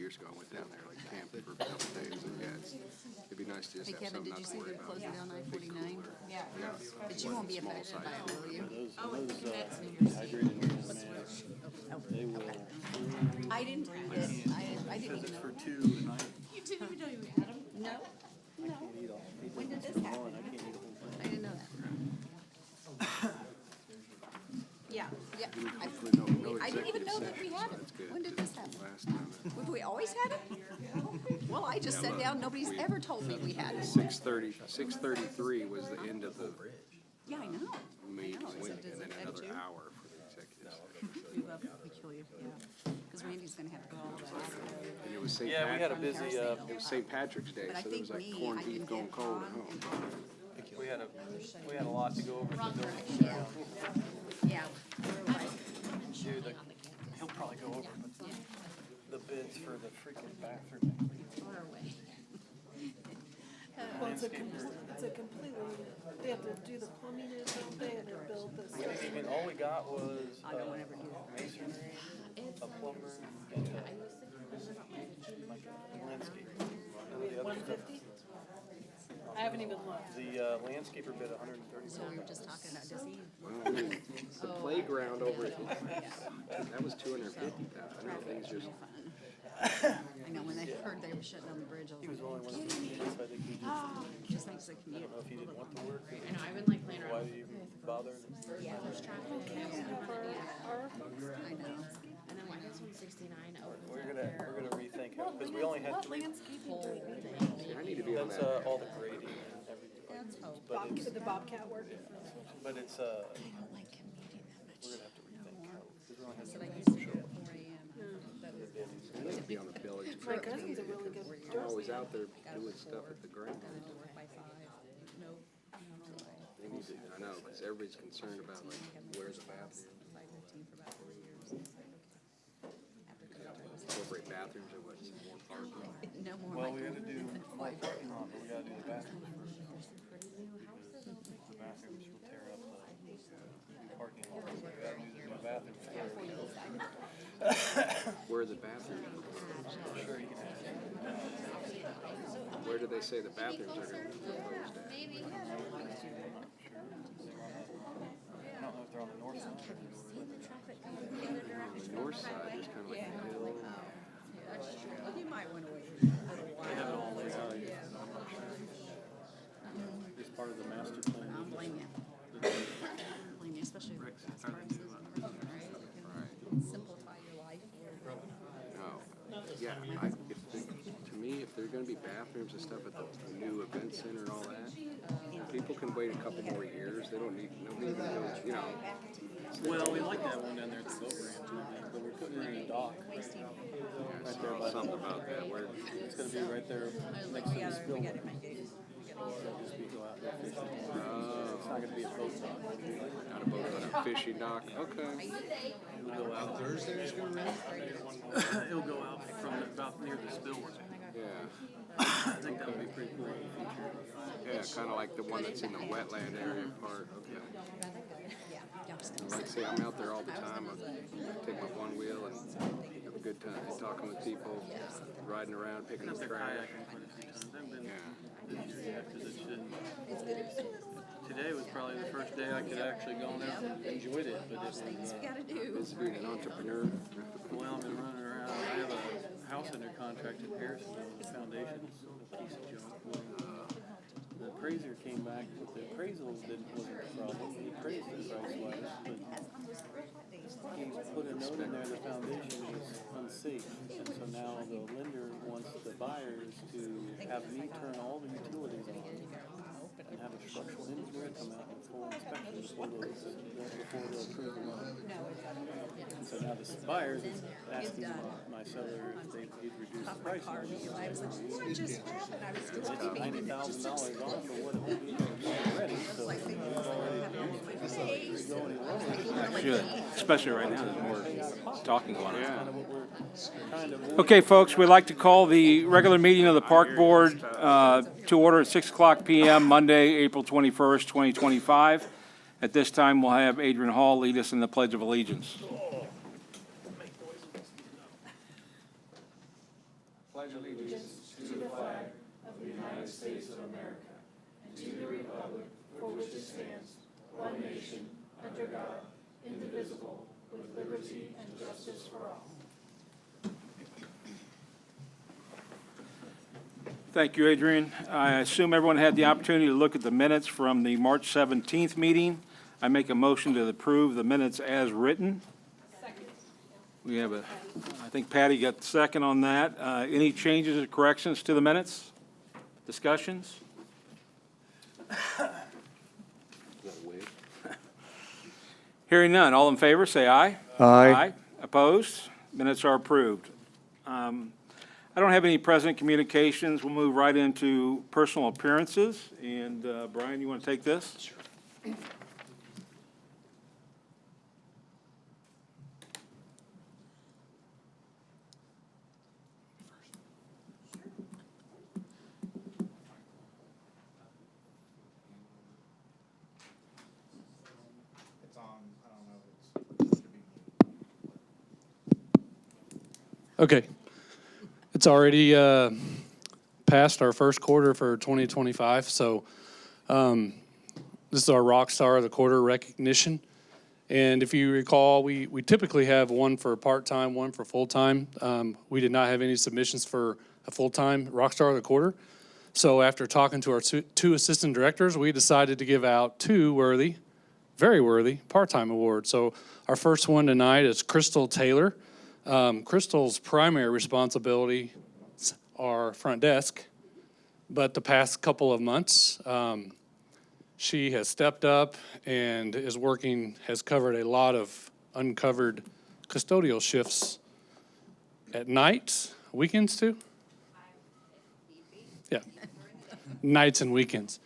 years ago, I went down there, like camping for a couple of days, and yeah, it'd be nice to just Hey have Kevin, something did not you to see worry they're about. closing down I-49? Yeah. But you won't be affected by it, will you? Those dehydrated animals, they will. I didn't read it. I didn't even know. For two, and You didn't even know you had them? No, I can't eat all. when did this One, happen? I can't eat the whole thing. I didn't know that. Yeah. Yeah, Hopefully no I didn't even executive know that we session, had so it. that's good. When did this happen? Last time, Have we always had it? Well, I just sat down, nobody's ever told me we had it. 6:33 was the end of the Yeah, I know. meeting, know. So and does it then affect another you? hour for the executive session. You love peculiar, yeah. Because Randy's gonna have to go all that. And it was St. Yeah, we had a Patrick's, busy, it was St. Patrick's Day, But I so there think was like me, corned I can beef going get cold at on home. and We had a lot to go over. Wrong the direction. Yeah. We're like, Dude, he'll probably go over the bids for the freaking bathroom. far away. Well, it's a completely, they have to do the plumbing and don't they, and they build this. I mean, all we got was I don't wanna ever do that. masonry, a plumber, and landscape. The other stuff, 150? I haven't even looked. the landscaper bid So we were just talking about, does he? The playground over at, that was 250,000. I know things just, I know, when they heard they were shutting down the bridge, I was like, $130,000, so I think he just, just makes the commute. I don't know if he didn't want the work, I know, I've been like playing why around. did he bother? There's traffic. I know. And then like this one's 69 opens We're up gonna there. rethink it, because we only had What three, landscaping do we do? I need to be on that's, that. all the grading and everything. That's hope. But it's, The Bobcat work? but it's, I don't like commuting that much. we're gonna have to rethink how, because we only had But I three. used to go at 4 a.m. That was I need to be on the village. My cousin's a really good I'm always out there doing stuff at the ground. gotta do work by 5. Nope, I don't know why. They need to, I know, because everybody's concerned about like, where's the bathroom? 5:15 for about 4 years. It's like, okay. After COVID, Incorporate bathrooms or what, some more parking? no more. Well, like, we gotta do full parking lot, but we gotta do the bathrooms first. The bathrooms will tear up the parking lot, so we gotta do the new bathrooms first. Where are the bathrooms? Sure, you can ask. Where do they say the bathrooms are going to be proposed at? I don't know if they're on the north side. On the north side, there's kind of like a hill. Well, you might want to wait a little while. They have it all laid out. It's part of the master I plan. don't blame you. I don't blame you, especially with fast prices and everything, right? It can simplify your life. No. Yeah, to me, if there are going to be bathrooms and stuff at the new event center and all that, people can wait a couple more years. They don't need, nobody even knows, you know. Well, we like that one down there at the boat ramp too, but we're putting it in a dock. I saw something about that where It's gonna be right there I was like, next we to the gotta spill. make it. Just we go out there fishing. It's not gonna be a boat dock. not a boat, but a fishing dock. Okay. It'll go out. It'll go out from about near the spillway. Yeah. I think that would be pretty cool. Yeah, kind of like the one that's in the wetland area part. Okay. Like I say, I'm out there all the time. I take my one wheel and have a good time talking with people, riding around, picking up They're trash. kayaking quite a few times. I've been Yeah. this year yet, 'cause it's been. Today was probably the first day I could actually go out and enjoyed it, but it was, Things we gotta do. Is being an entrepreneur. well, I've been running around. I have a house under contract in Harrison, the foundation is a piece of junk. The appraiser came back, but the appraisal wasn't a problem. He appraised the price wise, but he put a note in there, the foundation is unsafe. And so now the lender wants the buyers to have me turn all the utilities on and have a structural engineer come out and full inspection before they'll approve the loan. And so now the buyers is asking my seller if he'd reduce the price. I was like, what just happened? I was just debating it. $90,000 off for what it will be ready, so it's already Should, especially right now, there's more talking going on. Yeah. what we're kind of. Okay, folks, we'd like to call the regular meeting of the Park Board to order at 6 o'clock p.m. Monday, April 21st, 2025. At this time, we'll have Adrian Hall lead us in the Pledge of Allegiance. Thank you, Adrian. I assume everyone had the opportunity to look at the minutes from the March 17th meeting. I make a motion to approve the minutes as written. We have I think Patty got the second on that. Any changes or corrections to the minutes? Discussions? Hearing none. All in favor, say aye. Aye. Opposed? Minutes are approved. I don't have any present communications. We'll move right into personal appearances. And Brian, you want to take this? Sure. Okay. It's already past our first quarter for 2025, so this is our Rockstar of the Quarter recognition. And if you recall, we typically have one for part-time, one for full-time. We did not have any submissions for a full-time Rockstar of the Quarter. So after talking to our two assistant directors, we decided to give out two worthy, very worthy, part-time awards. So our first one tonight is Crystal Taylor. Crystal's primary responsibility are front desk, but the past couple of months, she has stepped up and has covered a lot of uncovered custodial shifts at night, weekends too? Yeah, nights and weekends.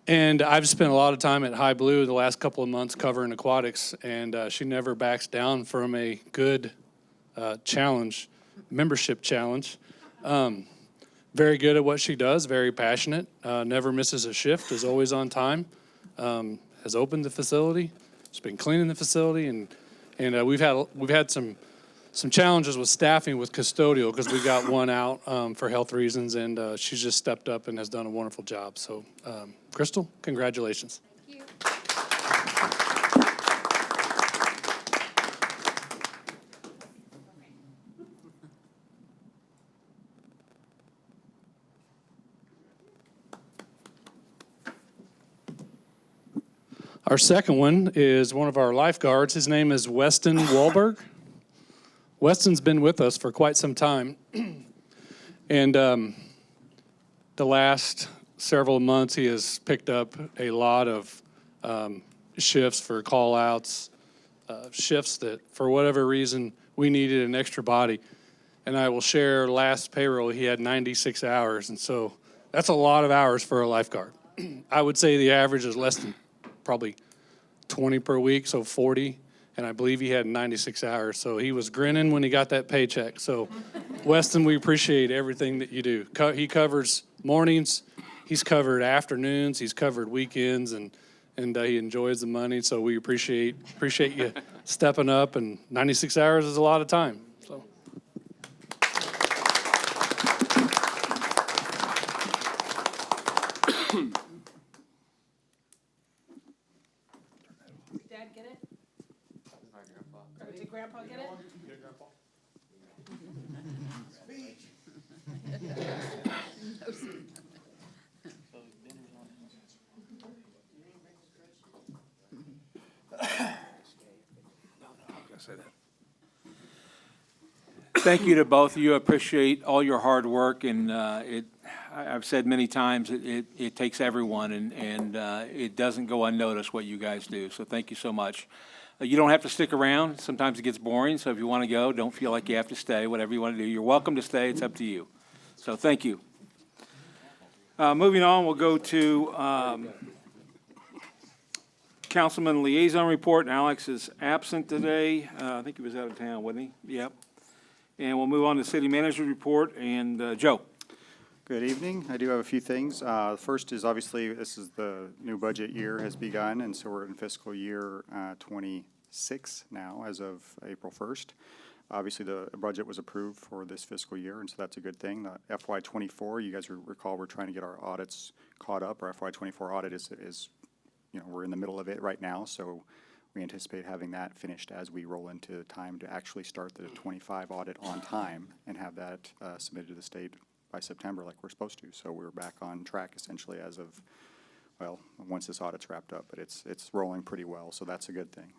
And I've spent a lot of time at High Blue the last couple of months covering aquatics, and she never backs down from a good challenge, membership challenge. Very good at what she does, very passionate, never misses a shift, is always on time, has opened the facility, has been cleaning the facility, and we've had some challenges with staffing with custodial because we got one out for health reasons, and she's just stepped up and has done a wonderful job. So, Crystal, congratulations. Thank you. Our second one is one of our lifeguards. His name is Weston Wahlberg. Weston's been with us for quite some time. And the last several months, he has picked up a lot of shifts for call-outs, shifts that, for whatever reason, we needed an extra body. And I will share, last payroll, he had 96 hours. And so that's a lot of hours for a lifeguard. I would say the average is less than probably 20 per week, so 40, and I believe he had 96 hours. So he was grinning when he got that paycheck. So, Weston, we appreciate everything that you do. He covers mornings, he's covered afternoons, he's covered weekends, and he enjoys the money. So we appreciate you stepping up, and 96 hours is a lot of time. So. Dad get it? Did Grandpa get it? Thank you to both of you. I appreciate all your hard work, and I've said many times, it takes everyone, and it doesn't go unnoticed what you guys do, so thank you so much. You don't have to stick around. Sometimes it gets boring, so if you want to go, don't feel like you have to stay. Whatever you want to do, you're welcome to stay. It's up to you. So thank you. Moving on, we'll go to Councilman Liaison Report, and Alex is absent today. I think he was out of town, wasn't he? Yep. And we'll move on to City Manager's Report, and Joe. Good evening. I do have a few things. The first is obviously this is the new budget year has begun, and so we're in fiscal year 26 now as of April 1st. Obviously, the budget was approved for this fiscal year, and so that's a good thing. FY '24, you guys recall, we're trying to get our audits caught up. Our FY '24 audit is, we're in the middle of it right now, so we anticipate having that finished as we roll into time to actually start the '25 audit on time and have that submitted to the state by September like we're supposed to. So we're back on track essentially as of, well, once this audit's wrapped up, but it's rolling pretty well, so that's a good thing.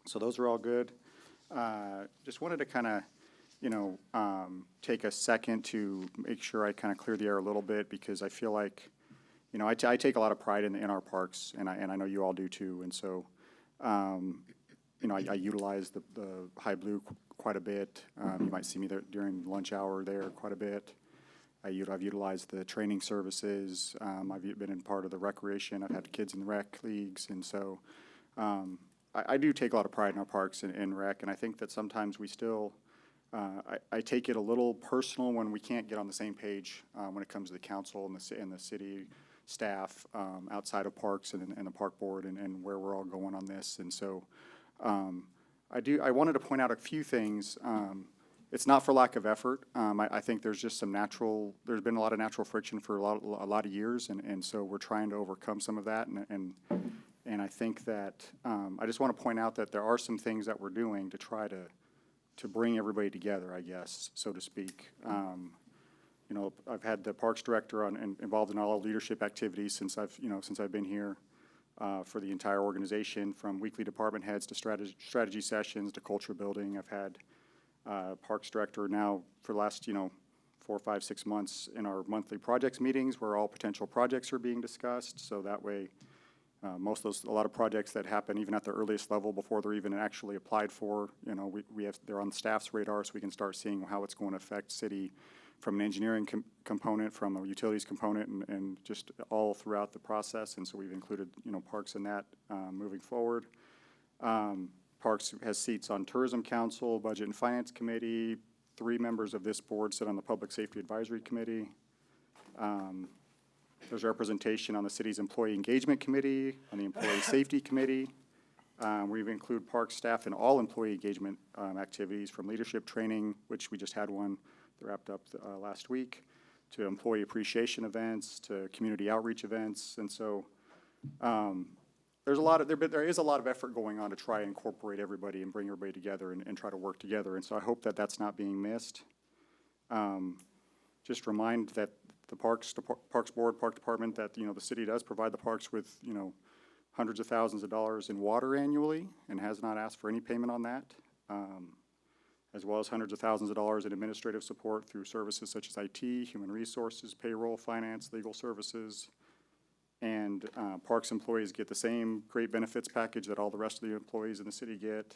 So those are all good. Just wanted to kind of, take a second to make sure I kind of clear the air a little bit, because I feel like, I take a lot of pride in our parks, and I know you all do too. And so, I utilize the High Blue quite a bit. You might see me there during lunch hour there quite a bit. I've utilized the training services. I've been in part of the recreation. I've had kids in the rec leagues, and so I do take a lot of pride in our parks and rec. And I think that sometimes we still, I take it a little personal when we can't get on the same page when it comes to the council and the city staff outside of parks and the park board and where we're all going on this. And so I wanted to point out a few things. It's not for lack of effort. I think there's just there's been a lot of natural friction for a lot of years, and so we're trying to overcome some of that. And I think that I just want to point out that there are some things that we're doing to try to bring everybody together, I guess, so to speak. I've had the Parks Director involved in all leadership activities since I've been here for the entire organization, from weekly department heads to strategy sessions to culture building. I've had Parks Director now for the last 4, 5, 6 months in our monthly projects meetings where all potential projects are being discussed. So that way, a lot of projects that happen even at the earliest level before they're even actually applied for, they're on the staff's radar, so we can start seeing how it's going to affect city from an engineering component, from a utilities component, and just all throughout the process. And so we've included, parks in that moving forward. Parks has seats on Tourism Council, Budget and Finance Committee. 3 members of this board sit on the Public Safety Advisory Committee. There's representation on the city's Employee Engagement Committee, on the Employee Safety Committee. We include park staff in all employee engagement activities, from leadership training, which we just had one that wrapped up last week, to employee appreciation events, to community outreach events. And so there is a lot of effort going on to try and incorporate everybody and bring everybody together and try to work together. And so I hope that that's not being missed. Just remind that the Parks Board, Park Department, that, the city does provide the parks with, hundreds of thousands of dollars in water annually and has not asked for any payment on that, as well as hundreds of thousands of dollars in administrative support through services such as IT, human resources, payroll, finance, legal services. And parks employees get the same great benefits package that all the rest of the employees in the city get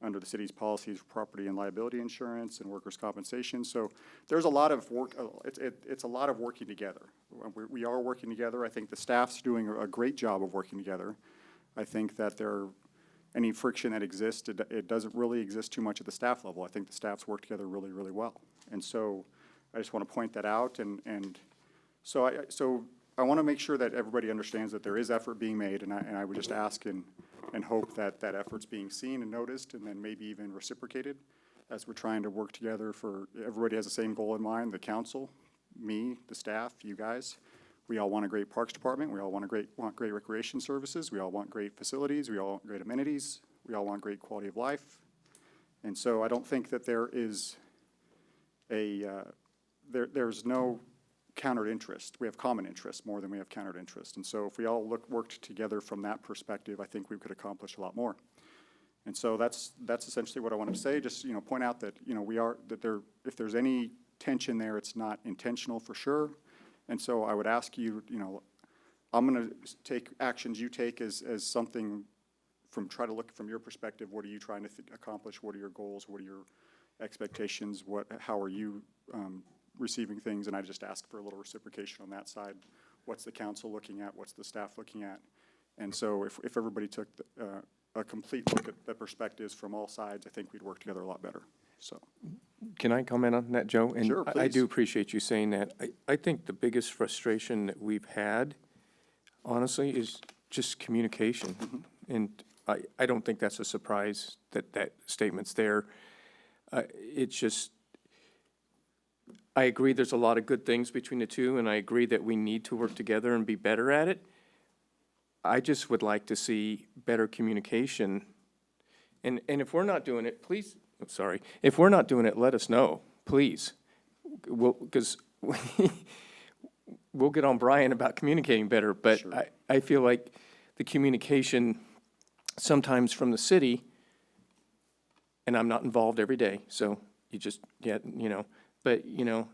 under the city's policies for property and liability insurance and workers' compensation. So there's a lot of work. It's a lot of working together. We are working together. I think the staff's doing a great job of working together. I think that any friction that exists, it doesn't really exist too much at the staff level. I think the staffs work together really, really well. And so I just want to point that out. And so I want to make sure that everybody understands that there is effort being made, and I would just ask and hope that that effort's being seen and noticed, and then maybe even reciprocated as we're trying to work together everybody has the same goal in mind, the council, me, the staff, you guys. We all want a great parks department. We all want great recreation services. We all want great facilities. We all want great amenities. We all want great quality of life. And so I don't think that there is there's no countered interest. We have common interest more than we have countered interest. And so if we all worked together from that perspective, I think we could accomplish a lot more. And so that's essentially what I wanted to say. Just, point out that, if there's any tension there, it's not intentional for sure. And so I would ask you, I'm going to take actions you take as something try to look from your perspective. What are you trying to accomplish? What are your goals? What are your expectations? How are you receiving things? And I just ask for a little reciprocation on that side. What's the council looking at? What's the staff looking at? And so if everybody took a complete look at the perspectives from all sides, I think we'd work together a lot better. So. Can I comment on that, Joe? And Sure, I please. do appreciate you saying that. I think the biggest frustration that we've had, honestly, is just communication. And I don't think that's a surprise that statement's there. It's just, I agree there's a lot of good things between the two, and I agree that we need to work together and be better at it. I just would like to see better communication. And if we're not doing it, please, I'm sorry, if we're not doing it, let us know, please. Because we'll get on Brian about communicating better, but Sure. I feel like the communication sometimes from the city, and I'm not involved every day, so you just, yeah, you know, but, you know,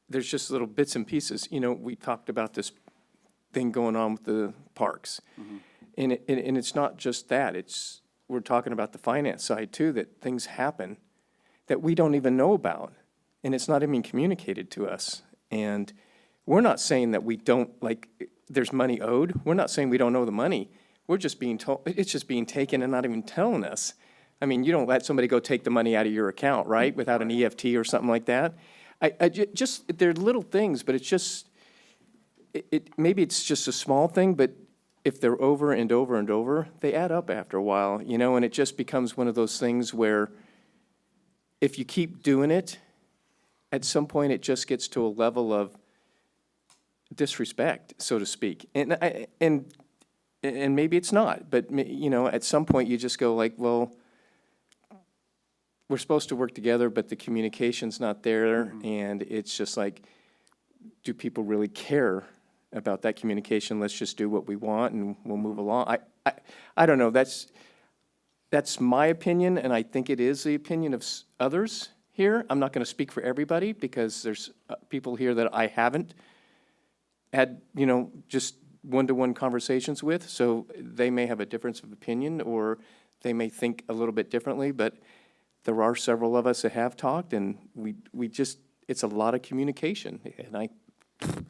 there's just little bits and pieces. You know, we talked about this thing going on with the parks. And it's not just that, it's, we're talking about the finance side too, that things happen that we don't even know about, and it's not even communicated to us. And we're not saying that we don't, like, there's money owed. We're not saying we don't owe the money. We're just being told, it's just being taken and not even telling us. I mean, you don't let somebody go take the money out of your account, right, without an EFT or something like that. Just, they're little things, but it's just, maybe it's just a small thing, but if they're over and over and over, they add up after a while, you know, and it just becomes one of those things where if you keep doing it, at some point it just gets to a level of disrespect, so to speak. And maybe it's not, but, you know, at some point you just go like, well, we're supposed to work together, but the communication's not there, and it's just like, do people really care about that communication? Let's just do what we want and we'll move along. I don't know, that's my opinion, and I think it is the opinion of others here. I'm not gonna speak for everybody, because there's people here that I haven't had, you know, just one-to-one conversations with, so they may have a difference of opinion, or they may think a little bit differently, but there are several of us that have talked, and we just, it's a lot of communication, and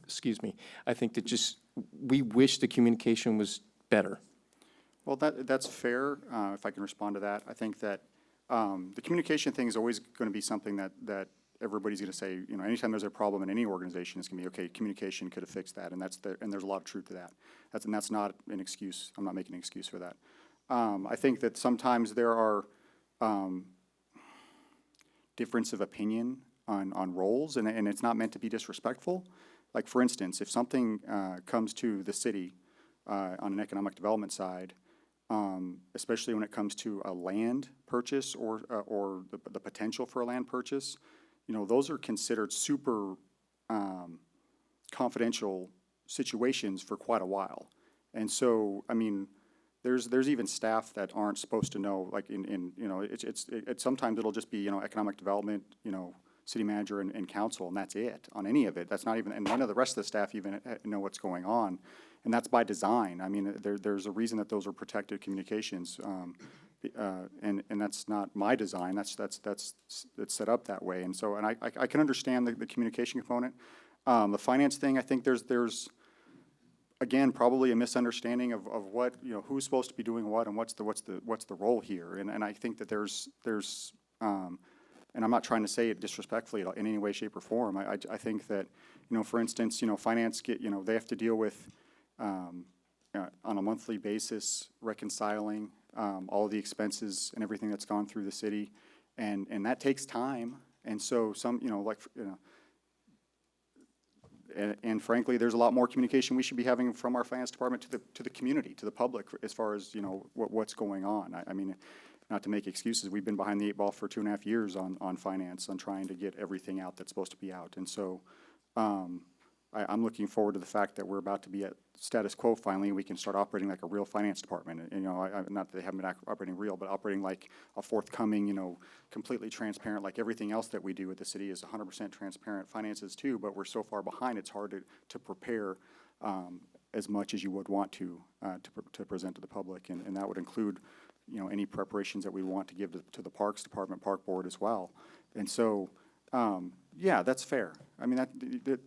excuse me, I think that just, we wish the communication was better. Well, that's fair, if I can respond to that. I think that the communication thing is always going to be something that everybody's going to say, you know, anytime there's a problem in any organization, it's going to be, okay, communication could have fixed that, and and there's a lot of truth to that. That's not an excuse. I'm not making an excuse for that. I think that sometimes there are difference of opinion on roles, and it's not meant to be disrespectful. Like, for instance, if something comes to the city on an economic development side, especially when it comes to a land purchase or the potential for a land purchase, you know, those are considered super confidential situations for quite a while. And so, I mean, there's even staff that aren't supposed to know, like in you know, it's sometimes it'll just be, you know, economic development, you know, city manager and council, and that's it on any of it. That's not even, and none of the rest of the staff even know what's going on. And that's by design. I mean, there's a reason that those are protected communications, and that's not my design. That's set up that way. And so, and I can understand the communication component. The finance thing, I think there's again probably a misunderstanding of what, you know, who's supposed to be doing what and what's the role here. And I think that there's and I'm not trying to say it disrespectfully in any way, shape, or form. I think that, you know, for instance, you know, finance they have to deal with on a monthly basis reconciling all of the expenses and everything that's gone through the city, and that takes time. And so and frankly, there's a lot more communication we should be having from our finance department to the community, to the public, as far as, you know, what's going on. I mean, not to make excuses, we've been behind the 8 ball for 2.5 years on finance, on trying to get everything out that's supposed to be out. And so I'm looking forward to the fact that we're about to be at status quo finally, and we can start operating like a real finance department. And, you know, not that they haven't been operating real, but operating like a forthcoming, you know, completely transparent, like everything else that we do at the city is 100% transparent. Finances too, but we're so far behind, it's hard to prepare as much as you would want to present to the public, and that would include, you know, any preparations that we want to give to the Parks Department, Park Board as well. And so, yeah, that's fair. I mean,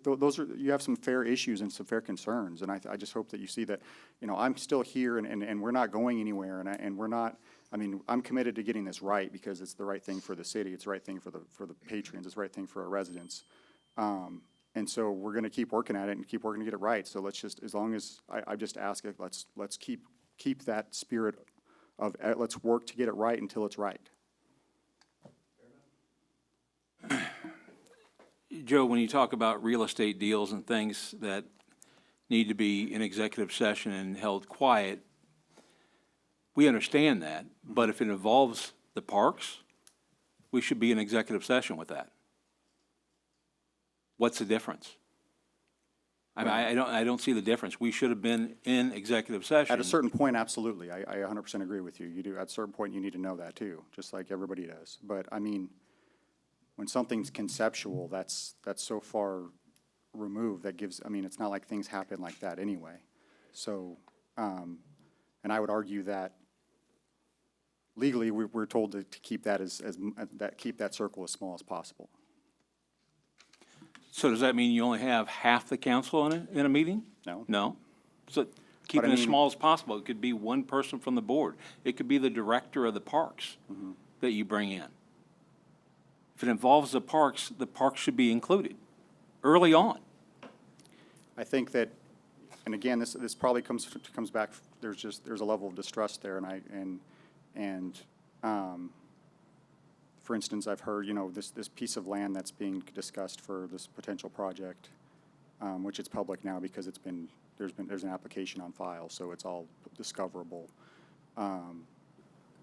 those are, you have some fair issues and some fair concerns, and I just hope that you see that, you know, I'm still here, and we're not going anywhere, and we're not, I mean, I'm committed to getting this right because it's the right thing for the city, it's the right thing for the patrons, it's the right thing for our residents. And so we're gonna keep working at it and keep working to get it right. So let's just, as long as, I just ask it, let's keep that spirit of, let's work to get it right until it's right. Joe, when you talk about real estate deals and things that need to be in executive session and held quiet, we understand that, but if it involves the parks, we should be in executive session with that. What's the difference? I mean, I don't see the difference. We should have been in executive session. At a certain point, absolutely. I 100% agree with you. You do, at a certain point, you need to know that too, just like everybody does. But I mean, when something's conceptual, that's so far removed, that gives, I mean, it's not like things happen like that anyway. So, and I would argue that legally, we're told to keep that keep that circle as small as possible. So does that mean you only have half the council in a meeting? No. No? So keep I it as mean- small as possible. It could be one person from the board. It could be the director of the parks that you bring in. If it involves the parks should be included early on. I think that, and again, this probably comes back, there's a level of distrust there, and for instance, I've heard, you know, this piece of land that's being discussed for this potential project, which it's public now because there's an application on file, so it's all discoverable.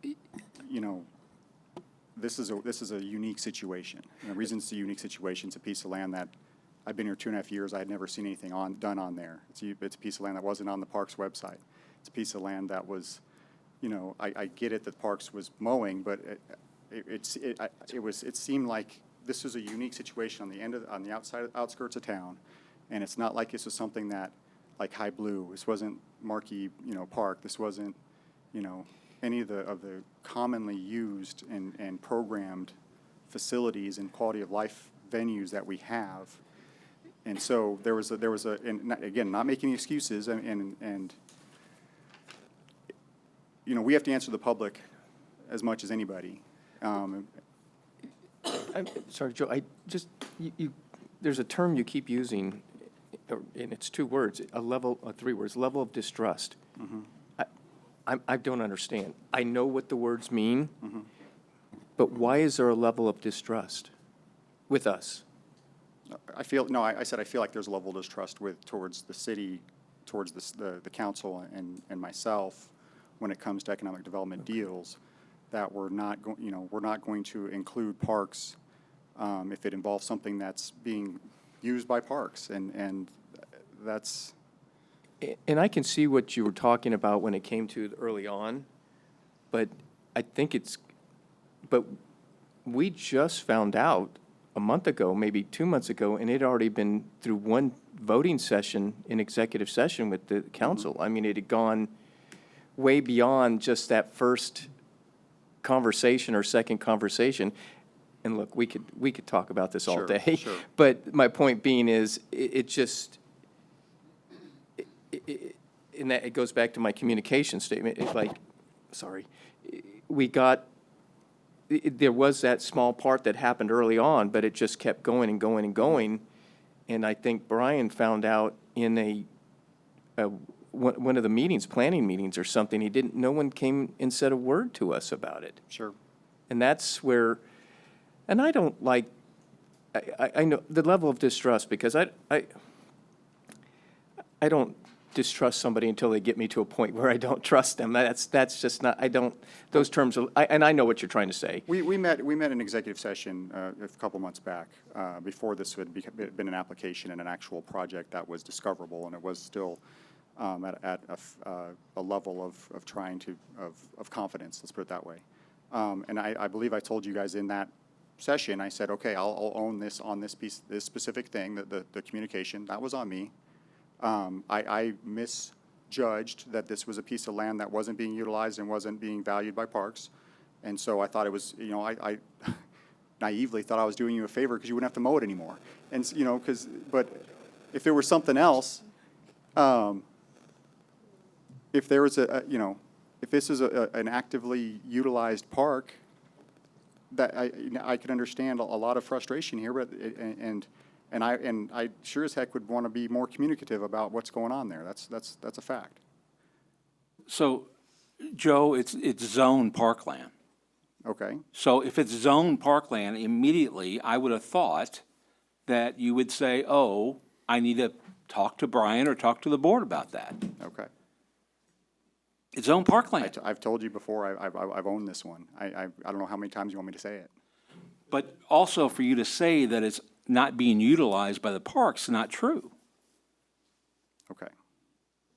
You know, this is a unique situation. And the reason it's a unique situation, it's a piece of land that I've been here 2.5 years. I had never seen anything done on there. It's a piece of land that wasn't on the park's website. It's a piece of land that was, you know, I get it that Parks was mowing, but it seemed like this was a unique situation on the outskirts of town, and it's not like this was something that, like High Blue. This wasn't Markey, you know, Park. This wasn't, you know, any of the commonly used and programmed facilities and quality of life venues that we have. And so there was and again, not making excuses, and you know, we have to answer the public as much as anybody. I'm sorry, Joe, there's a term you keep using, and it's 2 words, 3 words, level of distrust. I don't understand. I know what the words mean, but why is there a level of distrust with us? I said I feel like there's a level of distrust towards the city, towards the council and myself when it comes to economic development deals, that we're not going to include parks if it involves something that's being used by parks, and that's. And I can see what you were talking about when it came to early on, but I think but we just found out a month ago, maybe 2 months ago, and it had already been through one voting session in executive session with the council. I mean, it had gone way beyond just that first conversation or second conversation. And look, we could talk about this all Sure, day. sure. But my point being is, and that it goes back to my communication statement. It's like, there was that small part that happened early on, but it just kept going and going and going. And I think Brian found out in one of the meetings, planning meetings or something, no one came and said a word to us about it. Sure. And that's where, and I don't like, I know the level of distrust, because I don't distrust somebody until they get me to a point where I don't trust them. That's just not, those terms, and I know what you're trying to say. We met in executive session a couple months back, before this had been an application and an actual project that was discoverable, and it was still at a level of trying to, of confidence, let's put it that way. And I believe I told you guys in that session, I said, okay, I'll own this on this piece, this specific thing, the communication, that was on me. I misjudged that this was a piece of land that wasn't being utilized and wasn't being valued by parks. And so I thought it was, you know, I naively thought I was doing you a favor because you wouldn't have to mow it anymore. And, you know, but if there was something else, if there was if this is an actively utilized park, that I could understand a lot of frustration here, but and I sure as heck would want to be more communicative about what's going on there. That's a fact. So, Joe, it's zone parkland. Okay. So if it's zone parkland, immediately I would have thought that you would say, oh, I need to talk to Brian or talk to the board about that. Okay. It's own parkland. I've told you before, I've owned this one. I don't know how many times you want me to say it. But also for you to say that it's not being utilized by the parks, not true. Okay.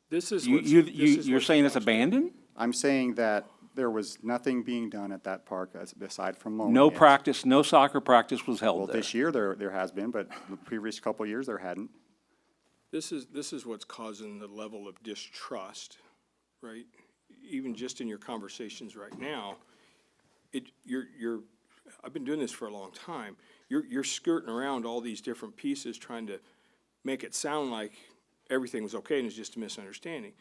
This is You're saying it's abandoned? I'm saying that there was nothing being done at that park aside from mowing No it. practice, no soccer practice was Well, held there. this year there has been, but the previous couple of years there hadn't. This is what's causing the level of distrust, right? Even just in your conversations right now, I've been doing this for a long time. You're skirting around all these different pieces, trying to make it sound like everything was okay and it's just a misunderstanding.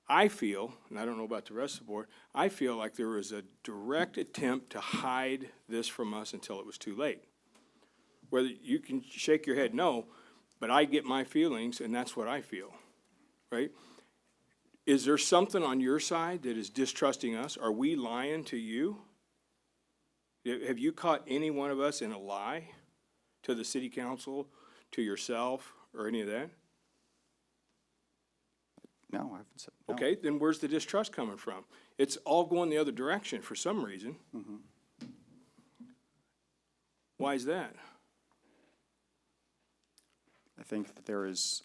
I feel, and I don't know about the rest of the board, I feel like there was a direct attempt to hide this from us until it was too late. Whether you can shake your head no, but I get my feelings and that's what I feel, right? Is there something on your side that is distrusting us? Are we lying to you? Have you caught any one of us in a lie to the city council, to yourself, or any of that? No, I haven't said, no. Okay, then where's the distrust coming from? It's all going the other direction for some reason. Why is that? I think that there is,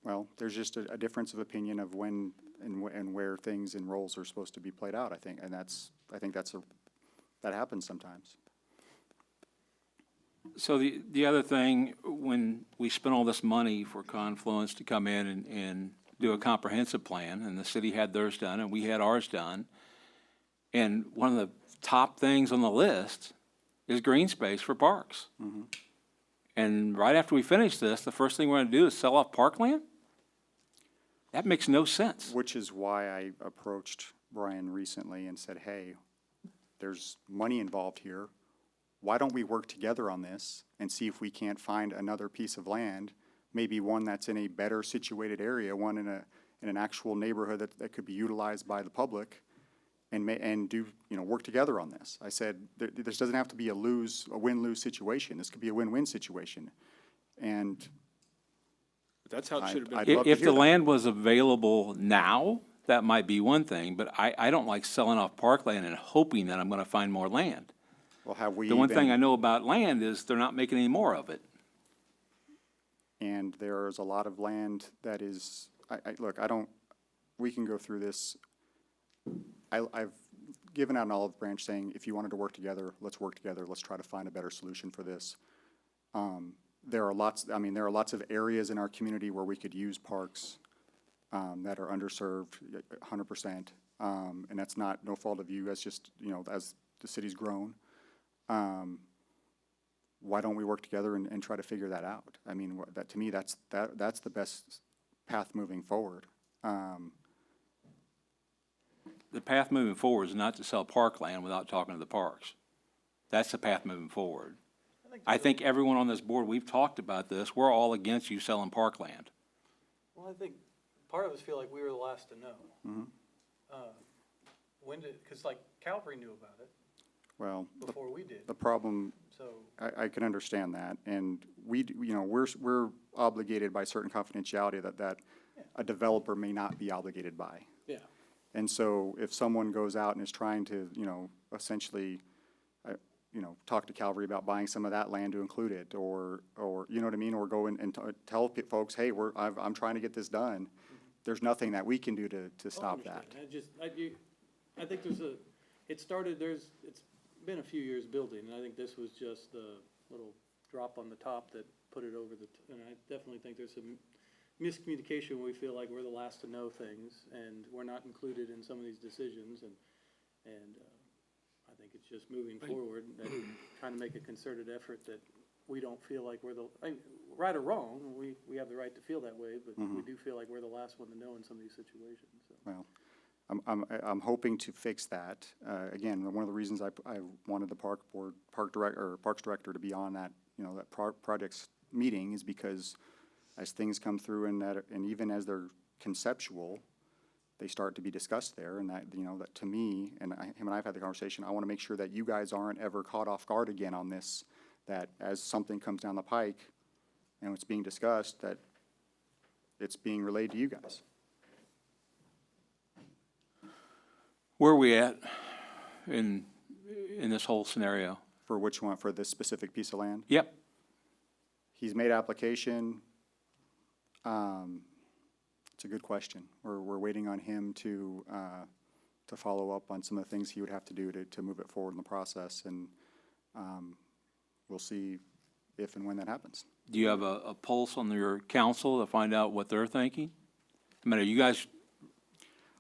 well, there's just a difference of opinion of when and where things and roles are supposed to be played out, I think, and that happens sometimes. So the other thing, when we spent all this money for Confluence to come in and do a comprehensive plan, and the city had theirs done, and we had ours done, and one of the top things on the list is green space for parks. And right after we finish this, the first thing we're gonna do is sell off parkland? That makes no sense. Which is why I approached Brian recently and said, hey, there's money involved here. Why don't we work together on this and see if we can't find another piece of land, maybe one that's in a better situated area, one in an actual neighborhood that could be utilized by the public, and do, work together on this. I said, this doesn't have to be a win-lose situation. This could be a win-win situation. And That's how it should have been. I'd love to If hear the that. land was available now, that might be one thing, but I don't like selling off parkland and hoping that I'm gonna find more land. Well, have we The one thing I even, know about land is they're not making any more of it. and there's a lot of land that is, look, we can go through this. I've given out an olive branch saying, if you wanted to work together, let's work together, let's try to find a better solution for this. There are lots of areas in our community where we could use parks that are underserved, 100%. And that's no fault of you, that's just, as the city's grown. Why don't we work together and try to figure that out? I mean, to me, that's the best path moving forward. The path moving forward is not to sell parkland without talking to the parks. That's the path moving forward. I think everyone on this board, we've talked about this, we're all against you selling parkland. Well, I think part of us feel like we were the last to know. Because like Calvary knew about it Well, before we did, the problem, so. I can understand that, and we're obligated by certain confidentiality that a developer may not be obligated by. Yeah. And so if someone goes out and is trying to, essentially, talk to Calvary about buying some of that land to include it, or you know what I mean, or go and tell folks, hey, I'm trying to get this done. There's nothing that we can do to stop that. I think it's been a few years building, and I think this was just the little drop on the top that put it over and I definitely think there's some miscommunication when we feel like we're the last to know things, and we're not included in some of these decisions, and I think it's just moving forward, and trying to make a concerted effort that we don't feel like we're right or wrong, we have the right to feel that way, but we do feel like we're the last one to know in some of these situations, so. Well, I'm hoping to fix that. Again, one of the reasons I wanted the parks director to be on that, that project's meeting is because as things come through and even as they're conceptual, they start to be discussed there, and that, that to me, and him and I have had the conversation, I want to make sure that you guys aren't ever caught off guard again on this, that as something comes down the pike, and it's being discussed, that it's being relayed to you guys. Where are we at in this whole scenario? For which one, for this specific piece of land? Yep. He's made application. It's a good question. We're waiting on him to follow up on some of the things he would have to do to move it forward in the process, and we'll see if and when that happens. Do you have a pulse on your council to find out what they're thinking? I mean, are you guys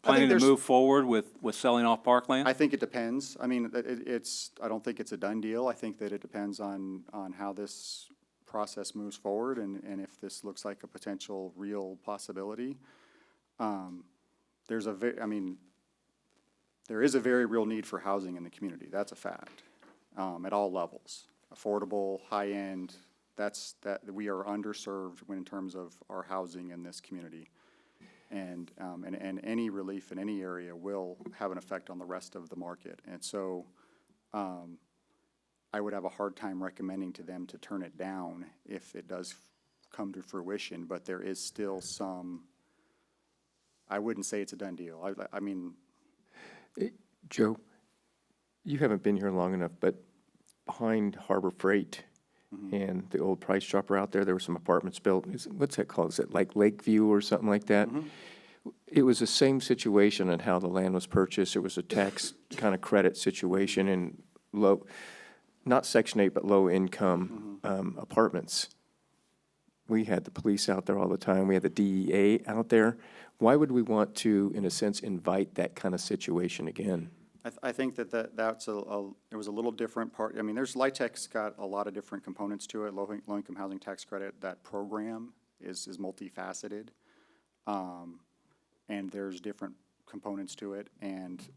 planning to there's- move forward with selling off parkland? I think it depends. I mean, I don't think it's a done deal. I think that it depends on how this process moves forward and if this looks like a potential real possibility. There is a very real need for housing in the community. That's a fact, at all levels. Affordable, high-end, that we are underserved in terms of our housing in this community. And any relief in any area will have an effect on the rest of the market. And so I would have a hard time recommending to them to turn it down if it does come to fruition, but there is still some, I wouldn't say it's a done deal. I mean, Joe, you haven't been here long enough, but behind Harbor Freight and the old Price Chopper out there were some apartments built. What's that called? Is it like Lakeview or something like that? It was the same situation on how the land was purchased. It was a tax kind of credit situation and low, not Section 8, but low-income apartments. We had the police out there all the time. We had the DEA out there. Why would we want to, in a sense, invite that kind of situation again? I think that it was a little different part. I mean, LIHTC's got a lot of different components to it. Low-income housing tax credit, that program is multifaceted. And there's different components to it. And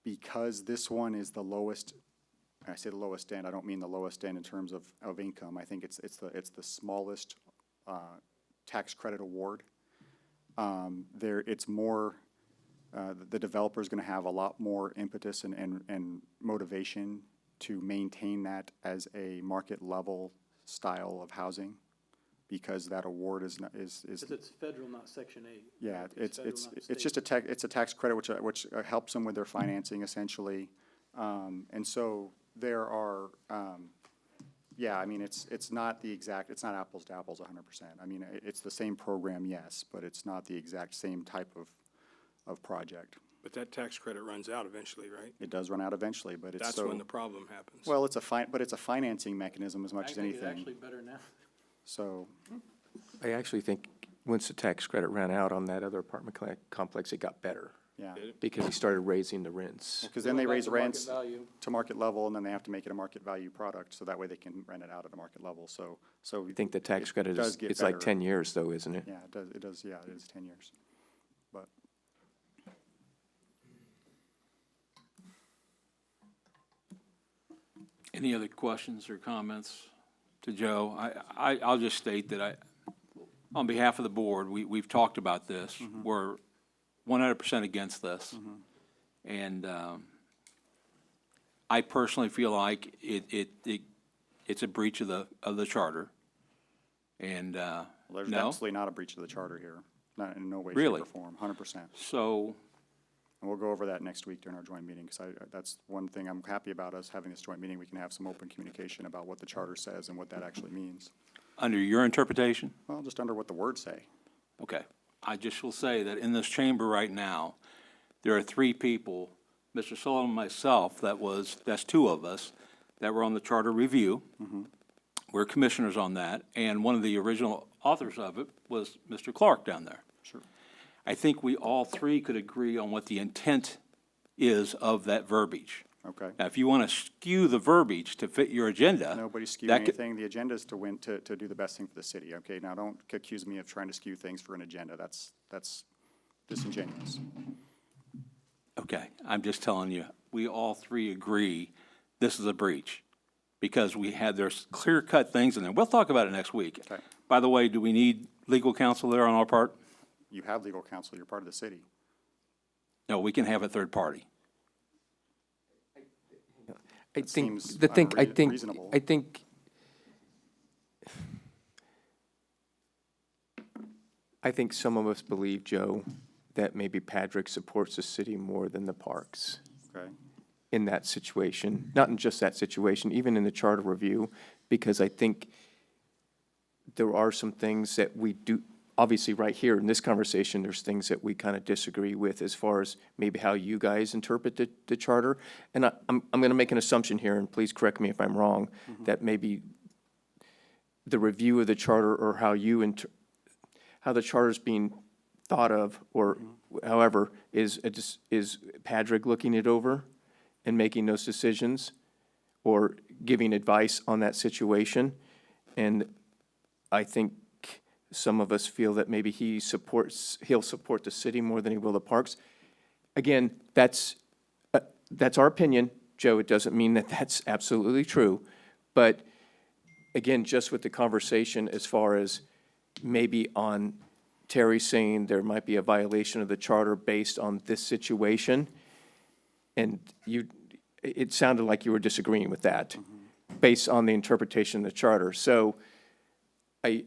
because this one is the lowest, and I say the lowest end, I don't mean the lowest end in terms of income. I think it's the smallest tax credit award. It's more, the developer's gonna have a lot more impetus and motivation to maintain that as a market level style of housing, because that award is. Because it's federal, not Section 8. Yeah, right? it's federal, not state. just it's a tax credit which helps them with their financing essentially. And so there are, yeah, I mean, it's not apples to apples 100%. I mean, it's the same program, yes, but it's not the exact same type of project. But that tax credit runs out eventually, right? It does run out eventually, but it's That's when the problem happens. well, it's a financing mechanism as much as I think it's anything. actually better now. So, I actually think once the tax credit ran out on that other apartment complex, it got better yeah, because he started raising the rents. because then they Going back raise to market rents value. to market level, and then they have to make it a market value product, so that way they can rent it out at a market level. So I think the tax credit does is, get it's like better. 10 years though, isn't it? yeah, it does, yeah, it is 10 years. But Any other questions or comments to Joe? I'll just state that on behalf of the board, we've talked about this. We're 100% against this. And I personally feel like it's a breach of the charter. And, there's no? absolutely not a breach of the charter here, not in no way, shape, Really? or form, 100%. So, And we'll go over that next week during our joint meeting, because that's one thing I'm happy about us having this joint meeting. We can have some open communication about what the charter says and what that actually means. under your interpretation? Well, just under what the words say. Okay. I just will say that in this chamber right now, there are three people, Mr. Sullivan and myself, that's two of us, that were on the charter review. We're commissioners on that, and one of the original authors of it was Mr. Clark down there. Sure. I think we all three could agree on what the intent is of that verbiage. Okay. Now, if you want to skew the verbiage to fit your agenda. Nobody's skewing that could- anything. The agenda is to do the best thing for the city, okay? Now, don't accuse me of trying to skew things for an agenda. That's disingenuous. Okay, I'm just telling you, we all three agree this is a breach, because there's clear-cut things in there. We'll talk about it next week. Okay. By the way, do we need legal counsel there on our part? You have legal counsel. You're part of the city. No, we can have a third party. I think, seems I think, reasonable. I think I think some of us believe, Joe, that maybe Patrick supports the city more than the parks Okay. in that situation. Not in just that situation, even in the charter review, because I think there are some things that we do, obviously right here in this conversation, there's things that we kind of disagree with as far as maybe how you guys interpret the charter. And I'm going to make an assumption here, and please correct me if I'm wrong, that maybe the review of the charter or how how the charter's being thought of, or however, is Patrick looking it over and making those decisions or giving advice on that situation. And I think some of us feel that maybe he'll support the city more than he will the parks. Again, that's our opinion, Joe. It doesn't mean that that's absolutely true. But again, just with the conversation as far as maybe on Terry saying there might be a violation of the charter based on this situation, and it sounded like you were disagreeing with that based on the interpretation of the charter. So I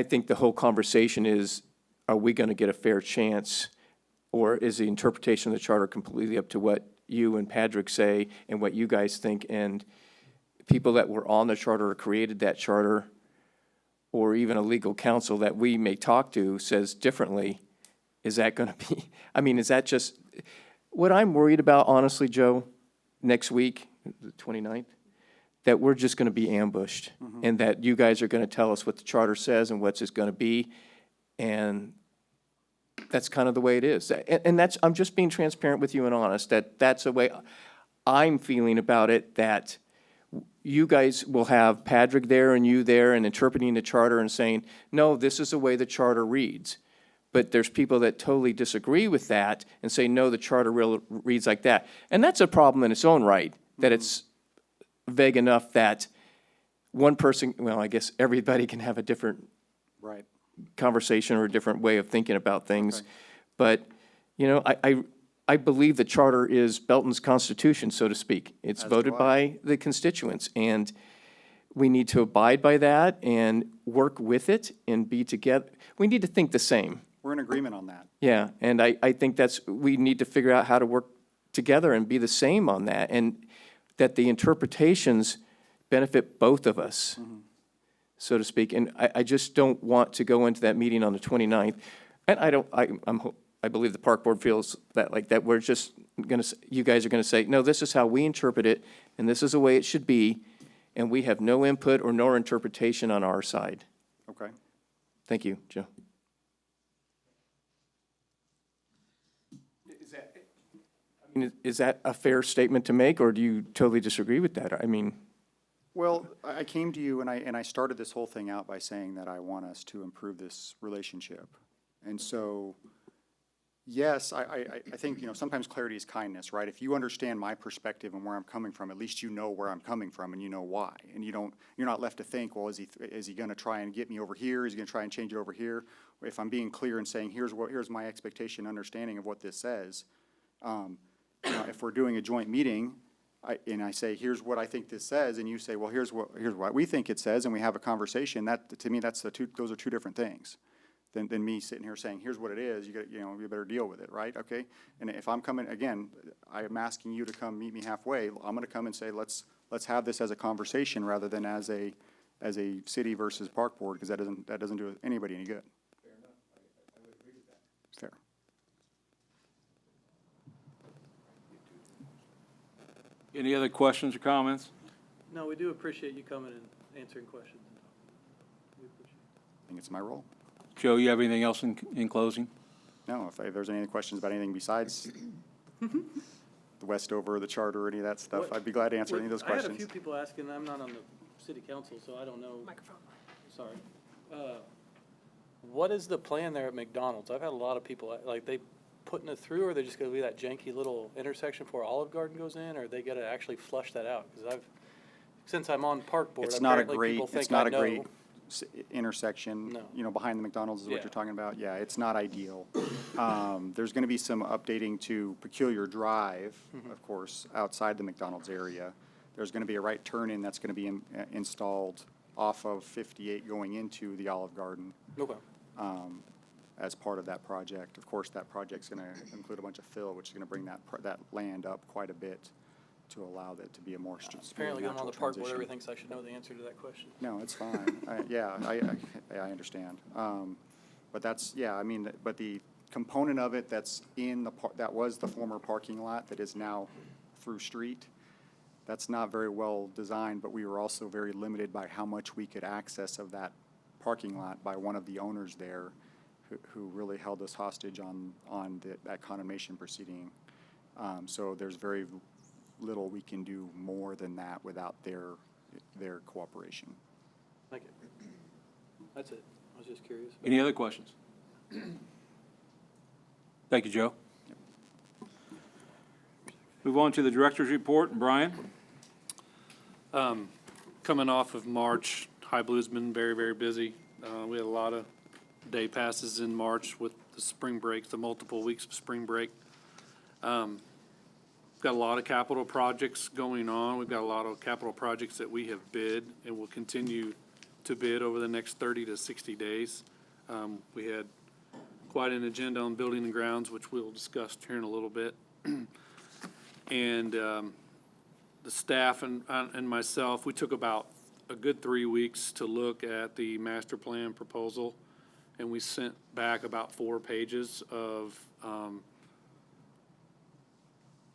think the whole conversation is, are we going to get a fair chance, or is the interpretation of the charter completely up to what you and Patrick say and what you guys think? And people that were on the charter or created that charter, or even a legal counsel that we may talk to says differently, is that going to be, I mean, is that just, what I'm worried about, honestly, Joe, next week, the 29th, that we're just going to be ambushed, and that you guys are going to tell us what the charter says and what's it's going to be, and that's kind of the way it is. And that's, I'm just being transparent with you and honest, that's the way I'm feeling about it, that you guys will have Patrick there and you there and interpreting the charter and saying, no, this is the way the charter reads. But there's people that totally disagree with that and say, no, the charter reads like that. And that's a problem in its own right, that it's vague enough that one person, well, I guess everybody can have a different Right. conversation or a different way of thinking about things. Okay. But, you know, I believe the charter is Belton's constitution, so to speak. It's As do voted I. by the constituents, and we need to abide by that and work with it and be together. We need to think the same. We're in agreement on that. Yeah, and I think we need to figure out how to work together and be the same on that, and that the interpretations benefit both of us, so to speak. And I just don't want to go into that meeting on the 29th, and I believe the park board feels that, like, that we're just gonna, you guys are gonna say, no, this is how we interpret it, and this is the way it should be, and we have no input or no interpretation on our side. Okay. Thank you, Joe. Is that a fair statement to make, or do you totally disagree with that? I mean, Well, I came to you and I started this whole thing out by saying that I want us to improve this relationship. And so, yes, I think, you know, sometimes clarity is kindness, right? If you understand my perspective and where I'm coming from, at least you know where I'm coming from and you know why. And you're not left to think, well, is he going to try and get me over here? Is he going to try and change it over here? If I'm being clear and saying, here's my expectation, understanding of what this says. You know, if we're doing a joint meeting, and I say, here's what I think this says, and you say, well, here's what we think it says, and we have a conversation, that, to me, those are two different things than me sitting here saying, here's what it is, you better deal with it, right? Okay? And if I'm coming, again, I am asking you to come meet me halfway, I'm gonna come and say, let's have this as a conversation rather than as a city versus park board, because that doesn't do anybody any good. Fair enough. I would agree with that. Fair. Any other questions or comments? No, we do appreciate you coming and answering questions. We appreciate it. I think it's my role. Joe, you have anything else in closing? No, if there's any questions about anything besides the Westover, the charter, any of that stuff, What- I'd be glad to answer any of those I had a questions. few people asking, I'm not on the city council, so I don't know. Microphone. Sorry. What is the plan there at McDonald's? I've had a lot of people, like, they putting it through, or they're just gonna be that janky little intersection before Olive Garden goes in, or they gotta actually flush that out? Because since I'm on park board, It's not a apparently great, people it's think not I a know. great intersection, No. you know, behind the McDonald's is what Yeah. you're talking about. Yeah, it's not ideal. There's gonna be some updating to Peculiar Drive, Mm-hmm. of course, outside the McDonald's area. There's gonna be a right turn in that's gonna be installed off of 58 going into the Olive Garden Okay. as part of that project. Of course, that project's going to include a bunch of fill, which is going to bring that land up quite a bit to allow that to be a more smooth Apparently I'm on natural the park board, transition. everything, so I should know the answer to that question. No, it's fine. I understand. But that's, yeah, I mean, but the component of it that's in that was the former parking lot that is now through street, that's not very well designed, but we were also very limited by how much we could access of that parking lot by one of the owners there who really held us hostage on that condemnation proceeding. So there's very little we can do more than that without their cooperation. Thank you. That's it. I was just curious. Any other questions? Thank you, Joe. Move on to the director's report. Brian? Coming off of March, High Blue's been very, very busy. We had a lot of day passes in March with the spring breaks, the multiple weeks of spring break. Got a lot of capital projects going on. We've got a lot of capital projects that we have bid and will continue to bid over the next 30 to 60 days. We had quite an agenda on building and grounds, which we'll discuss here in a little bit. And the staff and myself, we took about a good 3 weeks to look at the master plan proposal, and we sent back about 4 pages of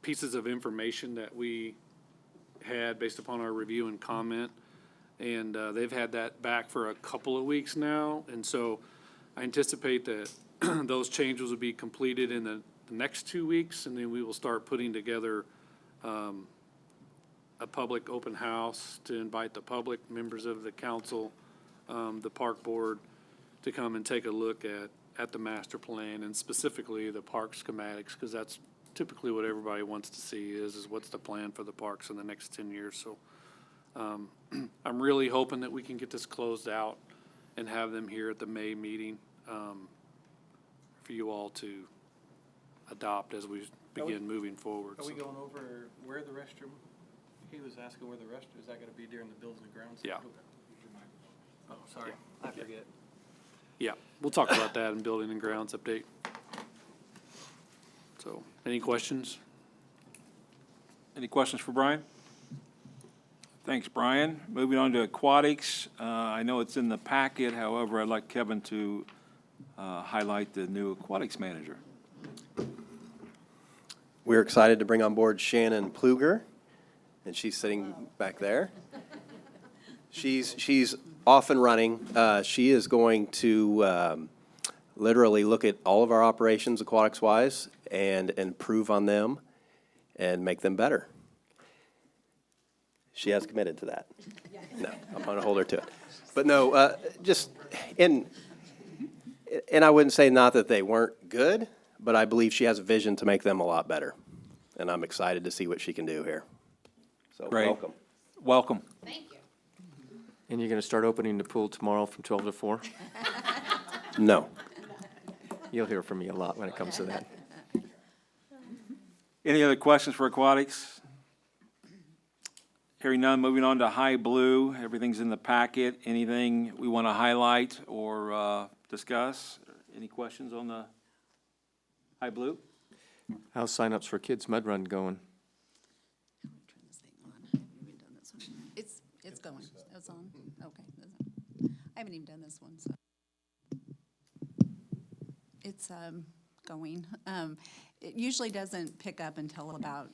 pieces of information that we had based upon our review and comment. And they've had that back for a couple of weeks now, and so I anticipate that those changes will be completed in the next 2 weeks, and then we will start putting together a public open house to invite the public, members of the council, the park board, to come and take a look at the master plan and specifically the park schematics, because that's typically what everybody wants to see is what's the plan for the parks in the next 10 years. So I'm really hoping that we can get this closed out and have them here at the May meeting for you all to adopt as we begin moving forward. Are we So, going over where the restroom? He was asking where the restroom, is that gonna be during the buildings and grounds? Yeah. Okay. Oh, sorry, I forget. yeah, we'll talk about that in building and grounds update. So, any questions? Any questions for Brian? Thanks, Brian. Moving on to aquatics. I know it's in the packet, however, I'd like Kevin to highlight the new aquatics manager. We're excited to bring on board Shannon Pluger, and she's sitting back there. She's off and running. She is going to literally look at all of our operations aquatics-wise and improve on them and make them better. She has committed to that. No, I'm going to hold her to it. But no, and I wouldn't say not that they weren't good, but I believe she has a vision to make them a lot better. And I'm excited to see what she can do here. So Great. welcome. Welcome. Thank you. And you're gonna start opening the pool tomorrow from 12 to 4? No. You'll hear from me a lot when it comes to that. Any other questions for aquatics? Hearing none, moving on to High Blue. Everything's in the packet. Anything we want to highlight or discuss? Any questions on the High Blue? How's signups for Kids Mud Run going? Turn this thing on. I haven't even done this one. It's going. It's on. Okay. I haven't even done this one, so. It's going. It usually doesn't pick up until about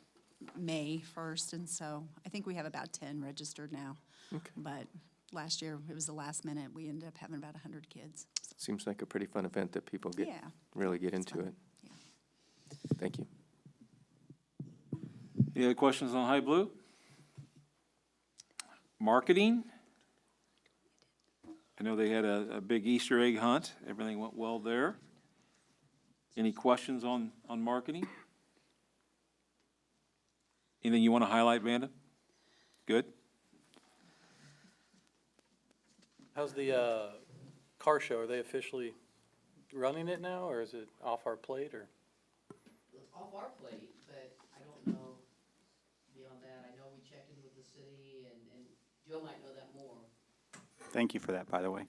May 1st, and so I think we have about 10 registered now. Okay. But last year, it was the last minute. We ended up having about 100 kids. Seems like a pretty fun event that people Yeah. really get It's into fun. it. Yeah. Thank you. Any other questions on High Blue? Marketing? I know they had a big Easter egg hunt. Everything went well there. Any questions on marketing? Anything you want to highlight, Vanda? Good? How's the car show? Are they officially running it now, or is it off our plate, or? It's off our plate, but I don't know beyond that. I know we checked in with the city, and Joe might know that more. Thank you for that, by the way.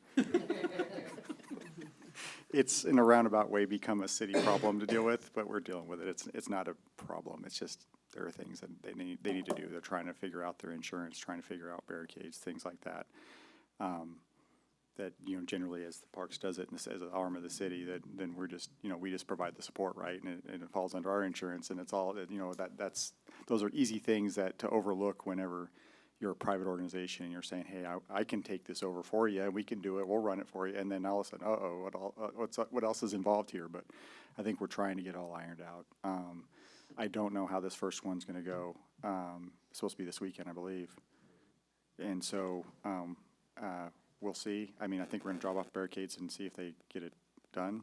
It's in a roundabout way become a city problem to deal with, but we're dealing with it. It's not a problem. It's just there are things that they need to do. They're trying to figure out their insurance, trying to figure out barricades, things like that. That, you know, generally as the Parks does it and as an arm of the city, that then we're just, you know, we just provide the support, right? And it falls under our insurance, and it's all, you know, those are easy things that to overlook whenever you're a private organization and you're saying, hey, I can take this over for you, and we can do it, we'll run it for you, and then all of a sudden, what else is involved here? But I think we're trying to get all ironed out. I don't know how this first one's gonna go. It's supposed to be this weekend, I believe. And so, we'll see. I mean, I think we're gonna drop off barricades and see if they get it done.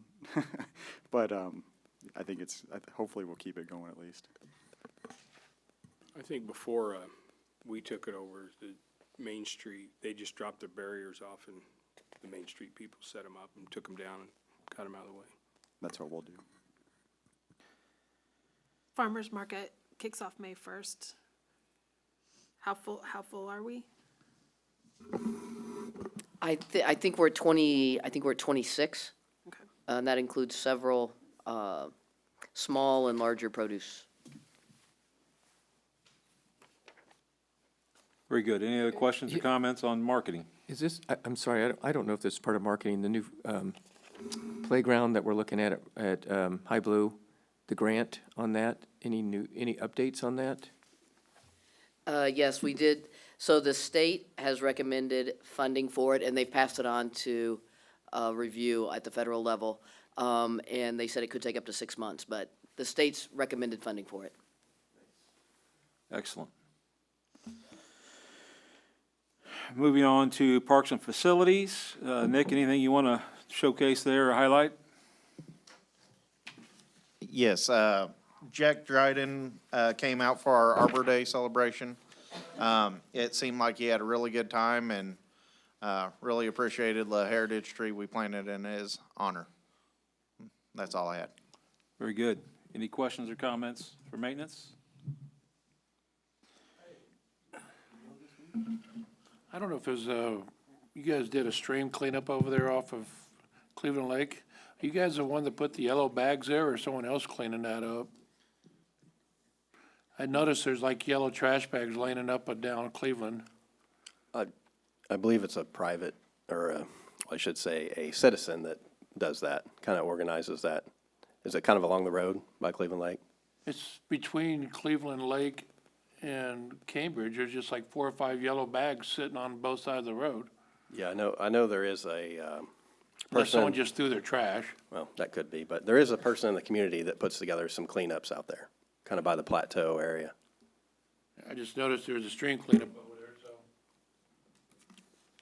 But, I think hopefully we'll keep it going at least. I think before we took it over, the Main Street, they just dropped their barriers off, and the Main Street people set them up and took them down and got them out of the way. That's what we'll do. Farmers Market kicks off May 1st. How full are we? I think we're at 26. Okay. And that includes several small and larger produce. Very good. Any other questions or comments on marketing? Is this, I'm sorry, I don't know if this is part of marketing, the new playground that we're looking at High Blue, the grant on that, any updates on that? Yes, we did. So the state has recommended funding for it, and they've passed it on to review at the federal level. And they said it could take up to 6 months, but the state's recommended funding for it. Excellent. Moving on to Parks and Facilities. Nick, anything you want to showcase there or highlight? Yes, Jack Dryden came out for our Arbor Day celebration. It seemed like he had a really good time and really appreciated the heritage tree we planted in his honor. That's all I had. Very good. Any questions or comments for maintenance? I don't know if there's you guys did a stream cleanup over there off of Cleveland Lake. Are you guys the one that put the yellow bags there, or someone else cleaning that up? I noticed there's like yellow trash bags laying up and down Cleveland. I believe it's a private, or I should say a citizen that does that, kind of organizes that. Is it kind of along the road by Cleveland Lake? It's between Cleveland Lake and Cambridge. There's just like 4 or 5 yellow bags sitting on both sides of the road. Yeah, I know there is a Unless someone person, just threw their trash. well, that could be, but there is a person in the community that puts together some cleanups out there, kind of by the plateau area. I just noticed there was a stream cleanup over there, so.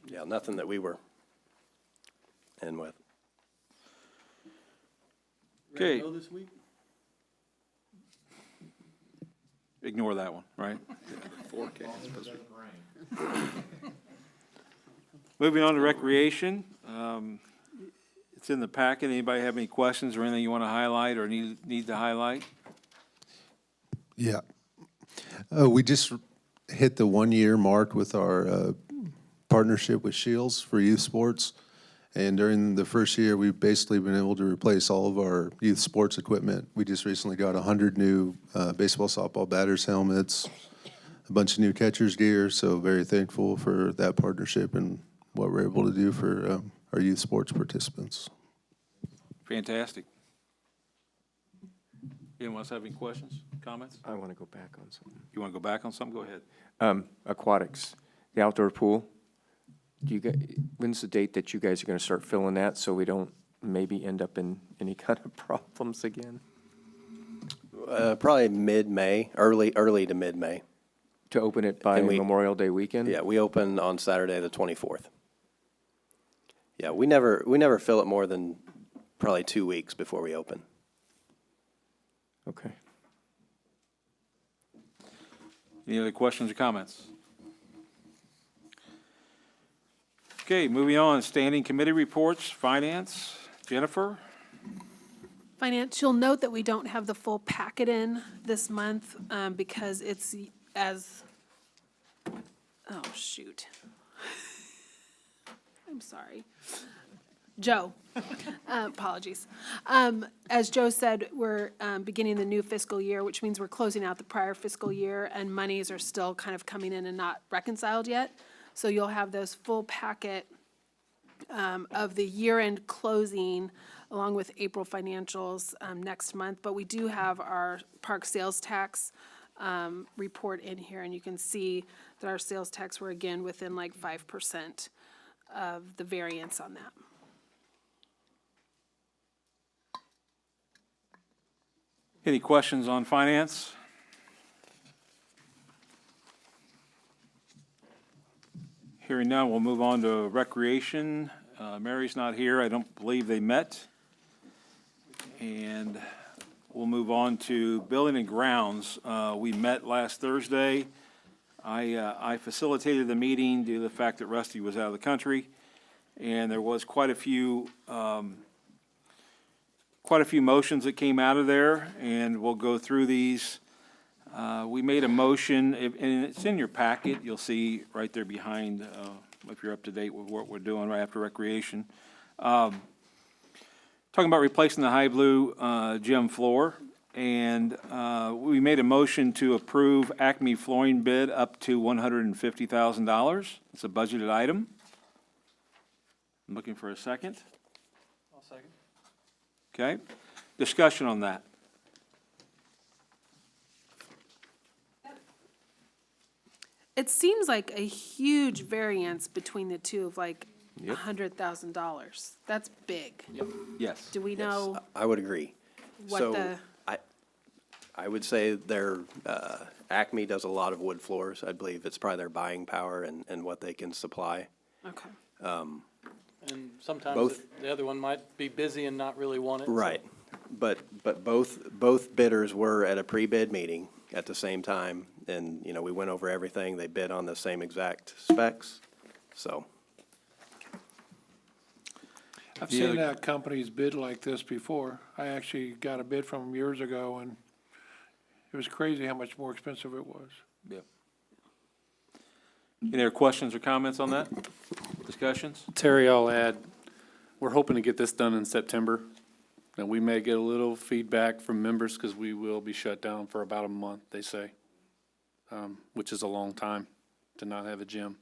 Yeah, nothing that we were in with. Okay. Go this week? Ignore that one, right? Forecast. Moving on to recreation. It's in the packet. Anybody have any questions or anything you want to highlight or need to highlight? Yeah. We just hit the 1-year mark with our partnership with Shields for youth sports. And during the first year, we've basically been able to replace all of our youth sports equipment. We just recently got 100 new baseball, softball, batters helmets, a bunch of new catcher's gear. So very thankful for that partnership and what we're able to do for our youth sports participants. Fantastic. Anyone else have any questions, comments? I want to go back on something. You want to go back on something? Go ahead. Aquatics, the outdoor pool. When's the date that you guys are going to start filling that so we don't maybe end up in any kind of problems again? Probably mid-May, early to mid-May. To open it by Memorial Day weekend? Yeah, we open on Saturday, the 24th. Yeah, we never fill it more than probably 2 weeks before we open. Okay. Any other questions or comments? Okay, moving on, standing committee reports, finance. Jennifer? Finance, you'll note that we don't have the full packet in this month because it's oh, shoot. sorry. Joe, apologies. As Joe said, we're beginning the new fiscal year, which means we're closing out the prior fiscal year, and monies are still kind of coming in and not reconciled yet. So you'll have those full packet of the year-end closing along with April financials next month. But we do have our park sales tax report in here, and you can see that our sales tax were again within like 5% of the variance on that. Any questions on finance? Hearing none, we'll move on to recreation. Mary's not here. I don't believe they met. And we'll move on to building and grounds. We met last Thursday. I facilitated the meeting due to the fact that Rusty was out of the country. And there was quite a few motions that came out of there, and we'll go through these. We made a motion, and it's in your packet. You'll see right there behind, if you're up to date with what we're doing right after recreation. Talking about replacing the high blue gym floor, and we made a motion to approve Acme flooring bid up to $150,000. It's a budgeted item. I'm looking for a second. I'll second. Okay, discussion on that. It seems like a huge variance between the two of like $100,000. That's big. Yes. Do we know I would agree. what So the, I would say their, Acme does a lot of wood floors. I believe it's probably their buying power and what they can supply. okay. And sometimes Both- the other one might be busy and not really want it. so- Right. But both bidders were at a pre-bid meeting at the same time, and, you know, we went over everything. They bid on the same exact specs, so. I've Yeah. seen companies bid like this before. I actually got a bid from them years ago, and it was crazy how much more expensive it was. Yep. Any other questions or comments on that? Discussions? Terry, I'll add, we're hoping to get this done in September. And we may get a little feedback from members because we will be shut down for about a month, they say, which is a long time to not have a gym.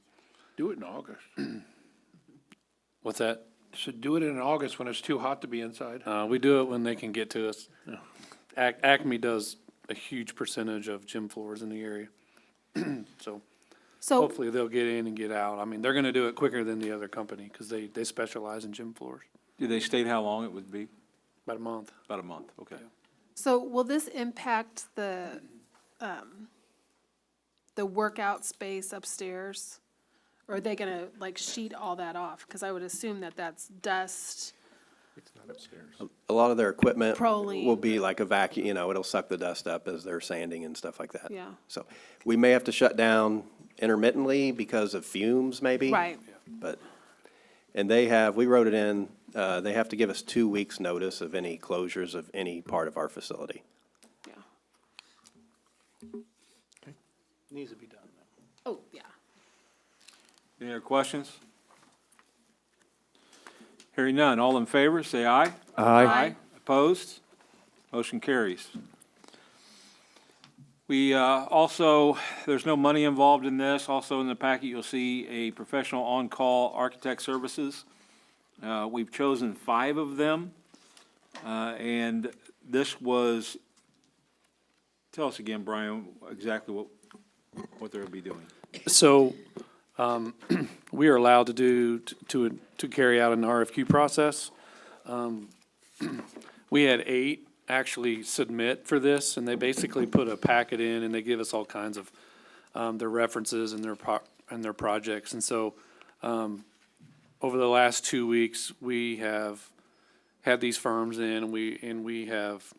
Do it in August. What's that? So do it in August when it's too hot to be inside. We do it when they can get to us. Acme does a huge percentage of gym floors in the area. So So, hopefully they'll get in and get out. I mean, they're gonna do it quicker than the other company because they specialize in gym floors. Did they state how long it would be? About a month. About a month, okay. so will this impact the workout space upstairs? Or are they gonna like sheet all that off? Because I would assume that that's dust. A lot of their equipment Proline. will be like a vacuum, you know, it'll suck the dust up as they're sanding and stuff like that. Yeah. So we may have to shut down intermittently because of fumes, maybe. Right. But, and we wrote it in, they have to give us 2 weeks' notice of any closures of any part of our facility. Yeah. Needs to be done. Oh, yeah. Any other questions? Hearing none, all in favor, say aye. Aye. Opposed? Motion carries. We also, there's no money involved in this. Also in the packet, you'll see a professional on-call architect services. We've chosen 5 of them. And this was, tell us again, Brian, exactly what they'll be doing. So, we are allowed to to carry out an RFQ process. We had 8 actually submit for this, and they basically put a packet in, and they give us all kinds of, their references and their projects. And so, over the last 2 weeks, we have had these firms in, and we have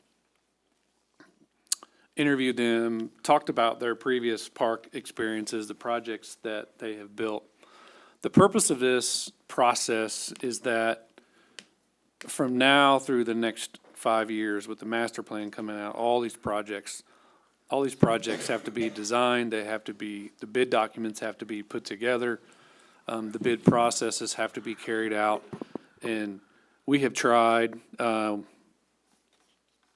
interviewed them, talked about their previous park experiences, the projects that they have built. The purpose of this process is that from now through the next 5 years, with the master plan coming out, all these projects have to be designed, the bid documents have to be put together. The bid processes have to be carried out, and we have tried,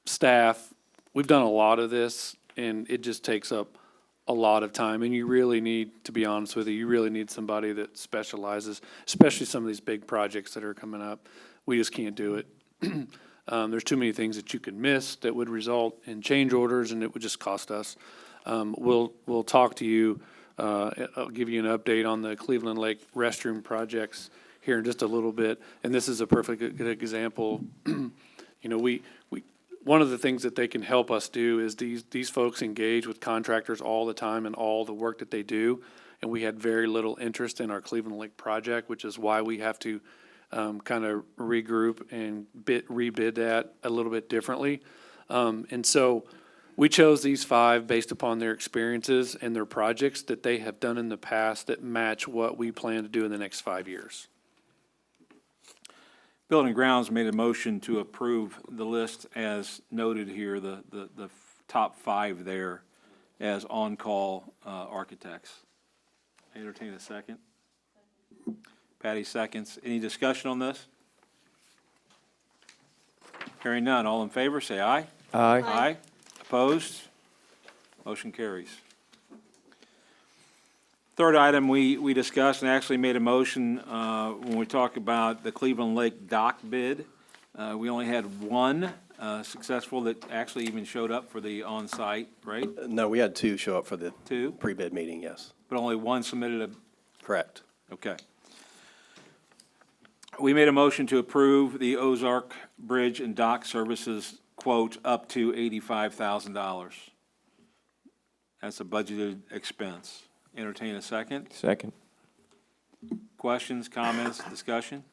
staff, we've done a lot of this, and it just takes up a lot of time, and you really need, to be honest with you, you really need somebody that specializes, especially some of these big projects that are coming up. We just can't do it. There's too many things that you could miss that would result in change orders, and it would just cost us. We'll talk to you, I'll give you an update on the Cleveland Lake restroom projects here in just a little bit, and this is a perfect good example. You know, one of the things that they can help us do is these folks engage with contractors all the time and all the work that they do, and we had very little interest in our Cleveland Lake project, which is why we have to kind of regroup and rebid that a little bit differently. And so we chose these 5 based upon their experiences and their projects that they have done in the past that match what we plan to do in the next 5 years. Building and Grounds made a motion to approve the list as noted here, the top 5 there as on-call architects. Entertain a second. Patty seconds. Any discussion on this? Hearing none. All in favor, say aye. Aye. Aye. Opposed? Motion carries. Third item we discussed and actually made a motion when we talk about the Cleveland Lake dock bid. We only had one successful that actually even showed up for the on-site, right? No, we had 2 show up for the 2, pre-bid meeting, yes. but only one submitted a, Correct. okay. We made a motion to approve the Ozark Bridge and Dock Services quote up to $85,000. That's a budgeted expense. Entertain a second. Second. Questions, comments, discussion?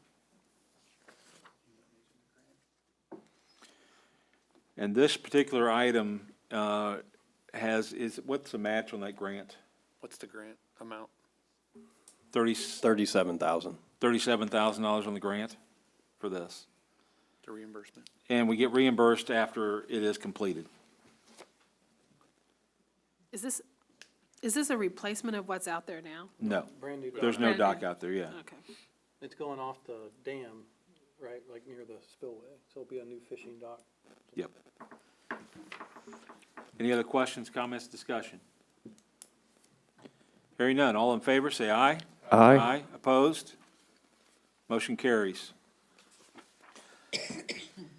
And this particular item what's the match on that grant? What's the grant amount? $37,000. $37,000 on the grant for this. The reimbursement? And we get reimbursed after it is completed. Is this a replacement of what's out there now? No, Brand new there's no Brand dock new. out there, yeah. Okay. It's going off the dam, right, like near the spillway, so it'll be a new fishing dock. Yep. Any other questions, comments, discussion? Hearing none, all in favor, say aye. Aye. Aye, opposed? Motion carries.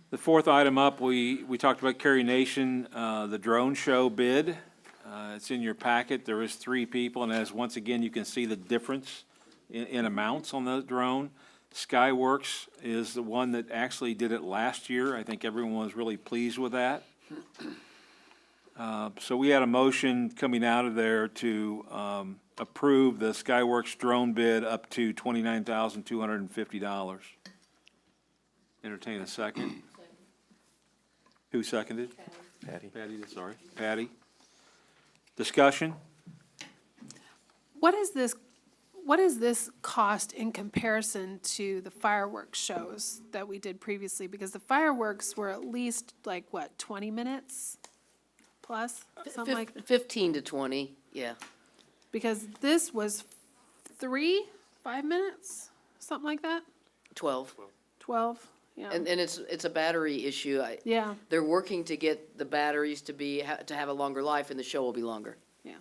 The fourth item up, we talked about Carrie Nation, the drone show bid. It's in your packet. There is 3 people, and once again, you can see the difference in amounts on the drone. Skyworks is the one that actually did it last year. I think everyone was really pleased with that. So we had a motion coming out of there to approve the Skyworks drone bid up to $29,250. Entertain a second. Who seconded? Patty. Patty, sorry. Patty. Discussion? What is this cost in comparison to the fireworks shows that we did previously? Because the fireworks were at least like, what, 20 minutes plus? Something like, 15 to 20, yeah. because this was 5 minutes? Something like that? 12. 12, yeah. And it's a battery issue. Yeah, They're working to get the batteries to have a longer life, and the show will be longer. yeah.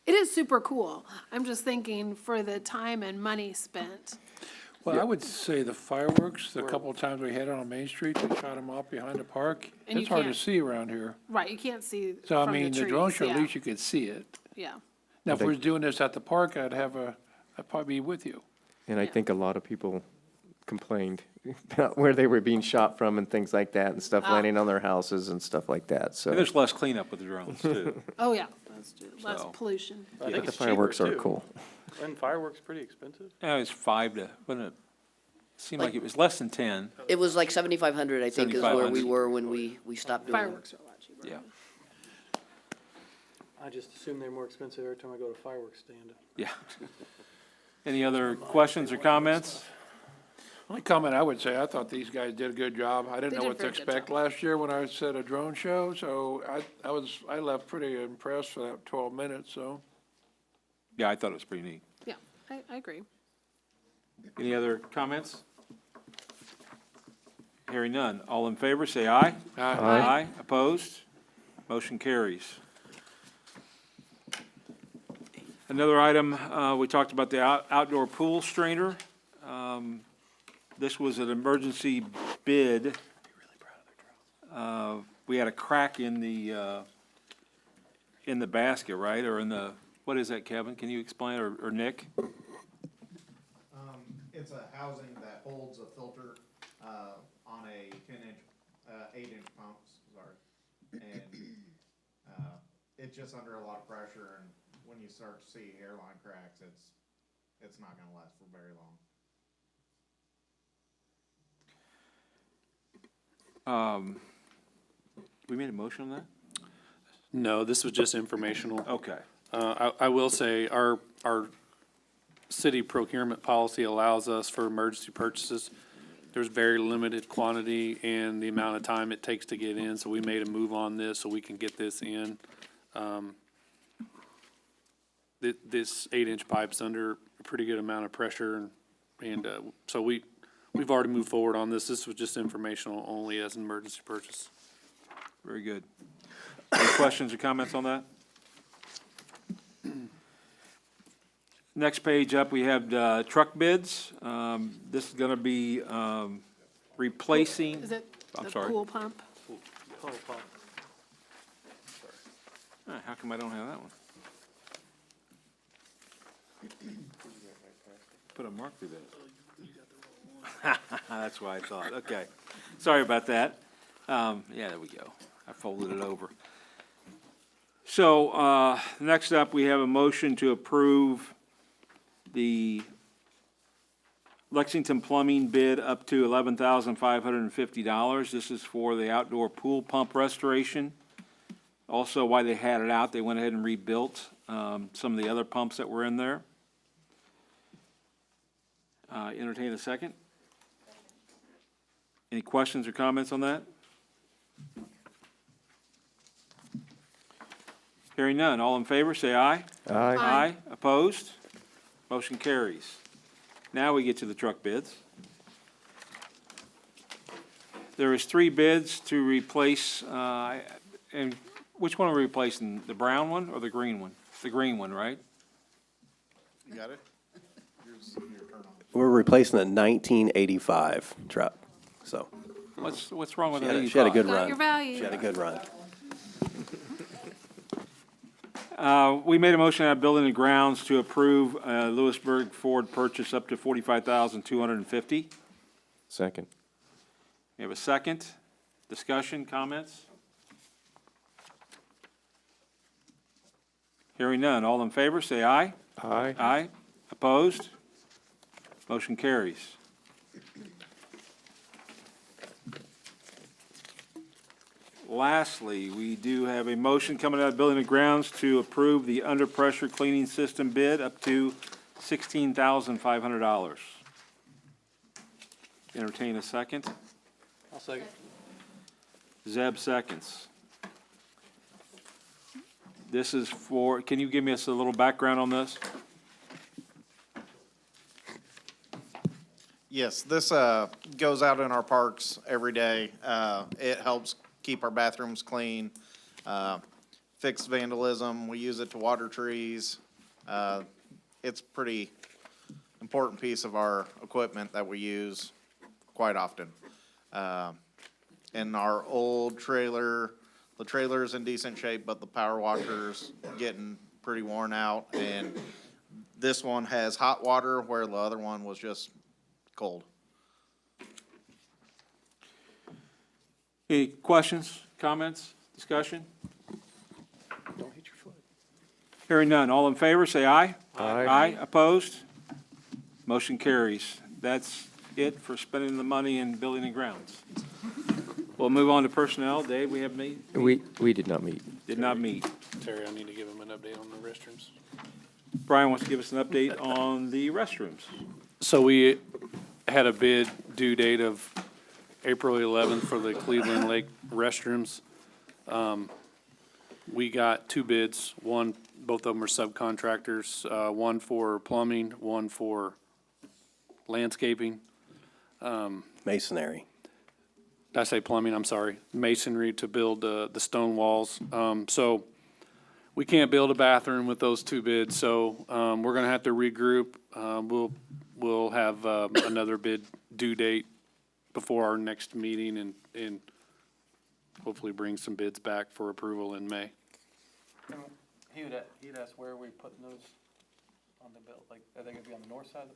It is super cool. I'm just thinking for the time and money spent. Well, I would say the fireworks, the couple of times we had it on Main Street, we shot them off behind the park. And you It's hard to can't- see around here. Right, you can't see So, I from mean, the drone trees, show, at yeah, least you could see it. yeah. Now, if we was doing this at the park, I'd probably be with you. And I think a lot of people complained about where they were being shot from and things like that, and stuff landing on their houses and stuff like that, And so. there's less cleanup with the drones, too. Oh, yeah, that's true. Less So- pollution. I But the fireworks are cool. And fireworks pretty expensive? Yeah, it's 5 to, wasn't it? Seemed like it was less than 10, It was like 7,500, I think, is where we 7,500. were when we stopped doing it. Fireworks are a lot cheaper. yeah, I just assume they're more expensive every time I go to a fireworks stand. yeah. Any other questions or comments? Only comment I would say, I thought these guys did a good job. I didn't They know did a what to very good expect job. last year when I said a drone show, so I left pretty impressed for that 12 minutes, so. Yeah, I thought it was pretty neat. Yeah, I agree. Any other comments? Hearing none. All in favor, say aye. Aye. Aye. Opposed? Motion carries. Another item, we talked about the outdoor pool strainer. This was an emergency bid. We had a crack in the basket, right? Or in the, what is that, Kevin? Can you explain, or Nick? It's a housing that holds a filter, on a 10-inch, 8-inch pump, sorry. And, it's just under a lot of pressure, and when you start to see hairline cracks, it's not gonna last for very long. We made a motion on that? No, this was just informational. Okay. I will say, our city procurement policy allows us for emergency purchases. There's very limited quantity and the amount of time it takes to get in, so we made a move on this so we can get this in. This 8-inch pipe's under a pretty good amount of pressure, and so we've already moved forward on this. This was just informational only as an emergency purchase. Very good. Any questions or comments on that? Next page up, we have truck bids. This is gonna be replacing. Is it I'm the sorry. pool pump? How come I don't have that one? Put a mark through that. That's why I thought, okay. Sorry about that. Yeah, there we go. I folded it over. So, next up, we have a motion to approve the Lexington Plumbing bid up to $11,550. This is for the outdoor pool pump restoration. Also, while they had it out, they went ahead and rebuilt some of the other pumps that were in there. Entertain a second. Any questions or comments on that? Hearing none. All in favor, say aye. Aye. Aye. Opposed? Motion carries. Now we get to the truck bids. There is 3 bids to replace, and which one are we replacing? The brown one or the green one? The green one, right? You got it? Here's your turn on. We're replacing a 1985 truck, so. What's wrong with She that? had a good Got run. your value. She had a good run. We made a motion at Building and Grounds to approve Lewisburg Ford purchase up to $45,250. Second. We have a second. Discussion, comments? Hearing none. All in favor, say aye. Aye. Aye. Opposed? Motion carries. Lastly, we do have a motion coming out of Building and Grounds to approve the under pressure cleaning system bid up to $16,500. Entertain a second. I'll second. Zeb seconds. This is for, can you give me a little background on this? Yes, this goes out in our parks every day. It helps keep our bathrooms clean, fix vandalism. We use it to water trees. It's a pretty important piece of our equipment that we use quite often. In our old trailer, the trailer's in decent shape, but the power washer's getting pretty worn out. And this one has hot water where the other one was just cold. Any questions, comments, discussion? Don't hit your foot. Hearing none. All in favor, say aye. Aye. Aye. Opposed? Motion carries. That's it for spending the money in Building and Grounds. We'll move on to personnel. Dave, we have meet? We did not meet. Did not meet. Terry, I need to give him an update on the restrooms. Brian wants to give us an update on the restrooms. So we had a bid due date of April 11th for the Cleveland Lake restrooms. We got 2 bids. One, both of them are subcontractors, one for plumbing, one for landscaping. Masonry. Did I say plumbing? I'm sorry. Masonry to build the stone walls. So we can't build a bathroom with those two bids, so we're gonna have to regroup. We'll have another bid due date before our next meeting and hopefully bring some bids back for approval in May. He'd asked where are we putting those on the bill, like, are they gonna be on the north side of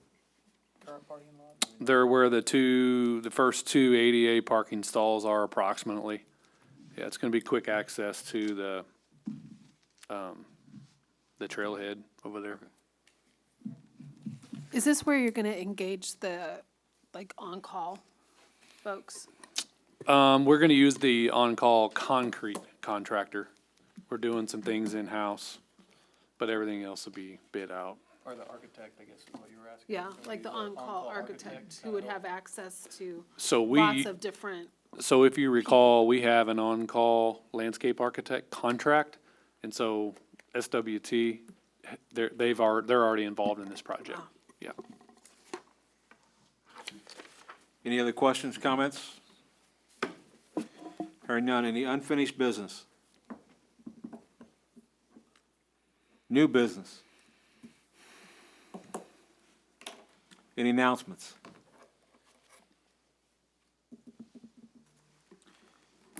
the current parking lot? They're where the first two ADA parking stalls are approximately. Yeah, it's gonna be quick access to the trailhead over there. Is this where you're gonna engage the, like, on-call folks? We're gonna use the on-call concrete contractor. We're doing some things in-house, but everything else will be bid out. Or the architect, I guess is what you were asking. Yeah, So like the use an on-call architect who would have access to So lots of different, So if you recall, we have an on-call landscape architect contract, and so SWT, they're already involved in this project. Yeah. Any other questions, comments? Hearing none. Any unfinished business? New business? Any announcements?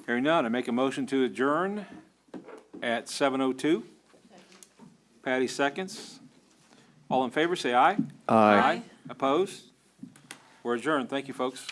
Hearing none, I make a motion to adjourn at 7:02. Patty seconds. All in favor, say aye. Aye. Opposed? We're adjourned. Thank you, folks.